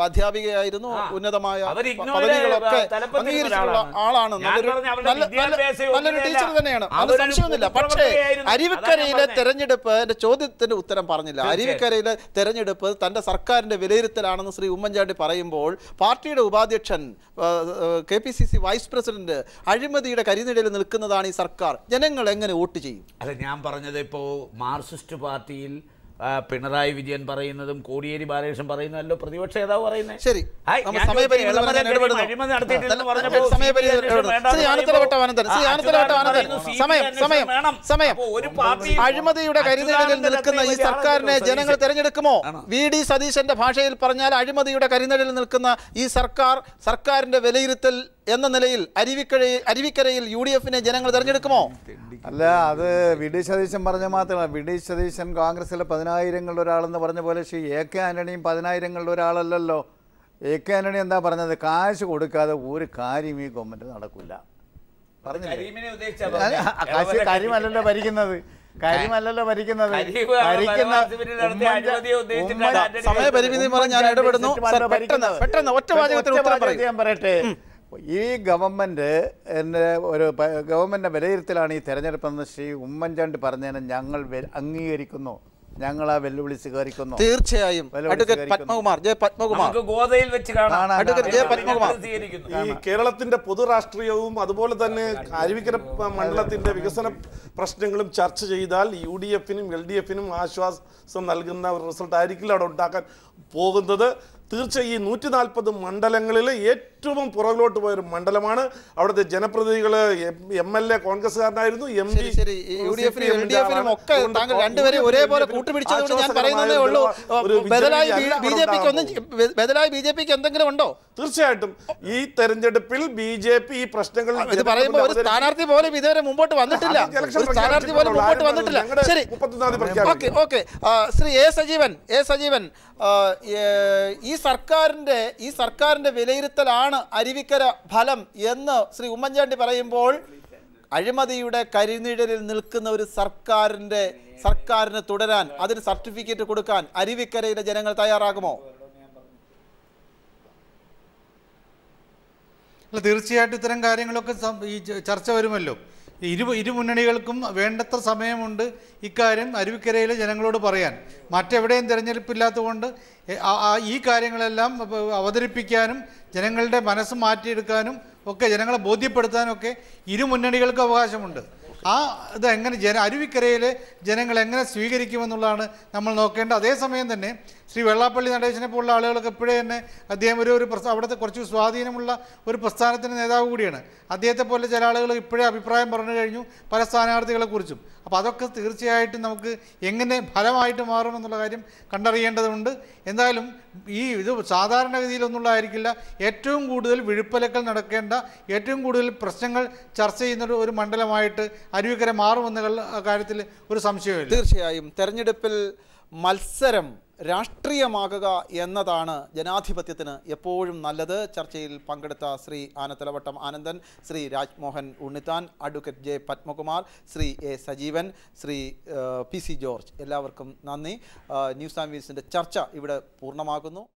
അധ്യാപികയായിരുന്നു, ഉന്നതമായ പദവികളൊക്കെ അംഗീകരിച്ചിട്ടുള്ള ആളാണ്, നല്ലൊരു ടീച്ചർ തന്നെയാണ്, അത് സംശയമൊന്നുമില്ല. പക്ഷേ അരുവിക്കരയിലെ തെരഞ്ഞെടുപ്പ്, എന്റെ ചോദ്യത്തിന്റെ ഉത്തരം പറഞ്ഞില്ല. അരുവിക്കരയിലെ തെരഞ്ഞെടുപ്പ് തന്റെ സർക്കാരിന്റെ വിലയിരുത്തലാണെന്ന് ശ്രീ ഉമ്മൻചാണ്ടി പറയുമ്പോൾ പാർട്ടിയുടെ ഉപാധ്യക്ഷൻ, KPCC വൈസ് പ്രസിഡന്റ് അഴിമതിയുടെ കരിനിഴലിൽ നിൽക്കുന്നതാണ് ഈ സർക്കാർ. ജനങ്ങൾ എങ്ങനെ വോട്ട് ചെയ്യും? അല്ല, ഞാൻ പറഞ്ഞത് ഇപ്പോൾ മാർക്സിസ്റ്റ് പാർട്ടിയിൽ പിണറായി വിജയൻ പറയുന്നതും കോടിയേരി ബാലകൃഷ്ണൻ പറയുന്നതല്ലോ പ്രതിപക്ഷ നേതാവ് പറയുന്നത്. ശരി, അഴിമതിയുടെ കരിനിഴലിൽ നിൽക്കുന്ന ഈ സർക്കാരിനെ ജനങ്ങൾ തെരഞ്ഞെടുക്കുമോ? VD സതീശന്റെ ഭാഷയിൽ പറഞ്ഞാൽ അഴിമതിയുടെ കരിനിഴലിൽ നിൽക്കുന്ന ഈ സർക്കാരിന്റെ വിലയിരുത്തൽ എന്ന നിലയിൽ അരുവിക്കരയിൽ UDF-നെ ജനങ്ങൾ തെരഞ്ഞെടുക്കുമോ? അല്ല, അത് VD സതീശൻ പറഞ്ഞ മാത്രമല്ല. VD സതീശൻ കോൺഗ്രസിലെ 10,000-ങ്ങളിൽ ഒരാളെന്ന് പറഞ്ഞ പോലെ ശ്രീ AK ആന്റണിയും 10,000-ങ്ങളിൽ ഒരാളല്ലല്ലോ. AK ആന്റണി എന്താ പറഞ്ഞത്? കാശ് കൊടുക്കാതെ ഒരു കാര്യം ഈ ഗവൺമെന്റ് നടക്കില്ല പറഞ്ഞില്ലേ? കരിമല്ലല്ലോ ഭരിക്കുന്നത്, സമയപരിമിതി ഞാൻ ഇടപെടുന്നു. പെട്ടെന്ന് ഒറ്റ വാചകത്തിൽ ഉത്തരം പറയട്ടെ. ഈ ഗവൺമെന്റ് ഗവൺമെന്റിന്റെ വിലയിരുത്തലാണ് ഈ തെരഞ്ഞെടുപ്പെന്ന് ശ്രീ ഉമ്മൻചാണ്ടി പറഞ്ഞതിനെ ഞങ്ങൾ അംഗീകരിക്കുന്നു, ഞങ്ങൾ ആ വെല്ലുവിളി സ്വീകരിക്കുന്നു. തീർച്ചയായും ഈ കേരളത്തിന്റെ പൊതുരാഷ്ട്രീയവും അതുപോലെ തന്നെ അരുവിക്കര മണ്ഡലത്തിന്റെ വികസന പ്രശ്നങ്ങളും ചർച്ച ചെയ്താൽ UDF-നും LDF-നും ആശ്വാസം നൽകുന്ന ഒരു റിസൾട്ട് ആയിരിക്കില്ല അവിടെ ഉണ്ടാക്കാൻ പോകുന്നത്. തീർച്ചയായും 140 മണ്ഡലങ്ങളിൽ ഏറ്റവും പുറകിലോട്ട് പോയൊരു മണ്ഡലമാണ്. അവിടുത്തെ ജനപ്രതിനിധികൾ MLA കോൺഗ്രസ്സുകാരനായിരുന്നു, MP BJPക്ക് എന്തെങ്കിലും ഉണ്ടോ? തീർച്ചയായിട്ടും ഈ തെരഞ്ഞെടുപ്പിൽ BJP ഈ പ്രശ്നങ്ങൾ പറയുമ്പോൾ ഒരു സ്ഥാനാർത്ഥി പോലും ഇതുവരെ മുമ്പോട്ട് വന്നിട്ടില്ല. ശരി, ശ്രീ A സജീവൻ, ഈ സർക്കാരിന്റെ വിലയിരുത്തലാണ് അരുവിക്കര ഫലം എന്ന് ശ്രീ ഉമ്മൻചാണ്ടി പറയുമ്പോൾ അഴിമതിയുടെ കരിനിഴലിൽ നിൽക്കുന്ന ഒരു സർക്കാരിന് തുടരാൻ, അതിന് സർട്ടിഫിക്കറ്റ് കൊടുക്കാൻ അരുവിക്കരയിലെ ജനങ്ങൾ തയ്യാറാകുമോ? അല്ല, തീർച്ചയായിട്ടും ഇത്തരം കാര്യങ്ങളൊക്കെ ഈ ചർച്ച വരുമല്ലോ. ഇരു മുന്നണികൾക്കും വേണ്ടത്ര സമയമുണ്ട് ഇക്കാര്യം അരുവിക്കരയിലെ ജനങ്ങളോട് പറയാൻ. മറ്റെവിടെയും തിരഞ്ഞെടുപ്പില്ലാത്തതുകൊണ്ട് ഈ കാര്യങ്ങളെല്ലാം അവതരിപ്പിക്കാനും ജനങ്ങളുടെ മനസ്സ് മാറ്റിയെടുക്കാനും ഒക്കെ ജനങ്ങളെ ബോധ്യപ്പെടുത്താനും ഒക്കെ ഇരു മുന്നണികൾക്കും അവകാശമുണ്ട്. ഇത് എങ്ങനെ അരുവിക്കരയിലെ ജനങ്ങൾ എങ്ങനെ സ്വീകരിക്കുമെന്നുള്ളതാണ് നമ്മൾ നോക്കേണ്ടത്. അതേസമയം തന്നെ ശ്രീ വെള്ളാപ്പള്ളി നടേശനെ പോലുള്ള ആളുകളൊക്കെ ഇപ്പോഴേ തന്നെ അദ്ദേഹം ഒരു അവിടുത്തെ കുറച്ച് സ്വാധീനമുള്ള ഒരു പ്രസ്ഥാനത്തിൻ്റെ നേതാവ് കൂടിയാണ്. അദ്ദേഹത്തെ പോലെ ചില ആളുകൾ ഇപ്പോഴേ അഭിപ്രായം പറഞ്ഞു കഴിഞ്ഞു പല സ്ഥാനാർത്ഥികളെക്കുറിച്ചും. അപ്പോൾ അതൊക്കെ തീർച്ചയായിട്ടും നമുക്ക് എങ്ങനെ ഫലമായിട്ട് മാറുമെന്നുള്ള കാര്യം കണ്ടറിയേണ്ടതുണ്ട്. എന്തായാലും ഇത് സാധാരണഗതിയിലൊന്നുള്ളതായിരിക്കില്ല. ഏറ്റവും കൂടുതൽ വിഴുപ്പലക്കൽ നടക്കേണ്ട, ഏറ്റവും കൂടുതൽ പ്രശ്നങ്ങൾ ചർച്ച ചെയ്യുന്ന ഒരു മണ്ഡലമായിട്ട് അരുവിക്കര മാറുമെന്ന കാര്യത്തിൽ ഒരു സംശയമില്ല. തീർച്ചയായും തെരഞ്ഞെടുപ്പിൽ മത്സരം രാഷ്ട്രീയമാകുക എന്നതാണ് ജനാധിപത്യത്തിന് എപ്പോഴും നല്ലത്. ചർച്ചയിൽ പങ്കെടുത്ത Shri Anathalavattom Anandan, Shri Rajmohan Unnithan, advocate J Padmakumar, Shri A Sajeevan, Shri PC George, എല്ലാവർക്കും നന്ദി. ന്യൂസ് ആൻഡ് വ്യൂസിൻ്റെ ചർച്ച ഇവിടെ പൂർണ്ണമാകുന്നു.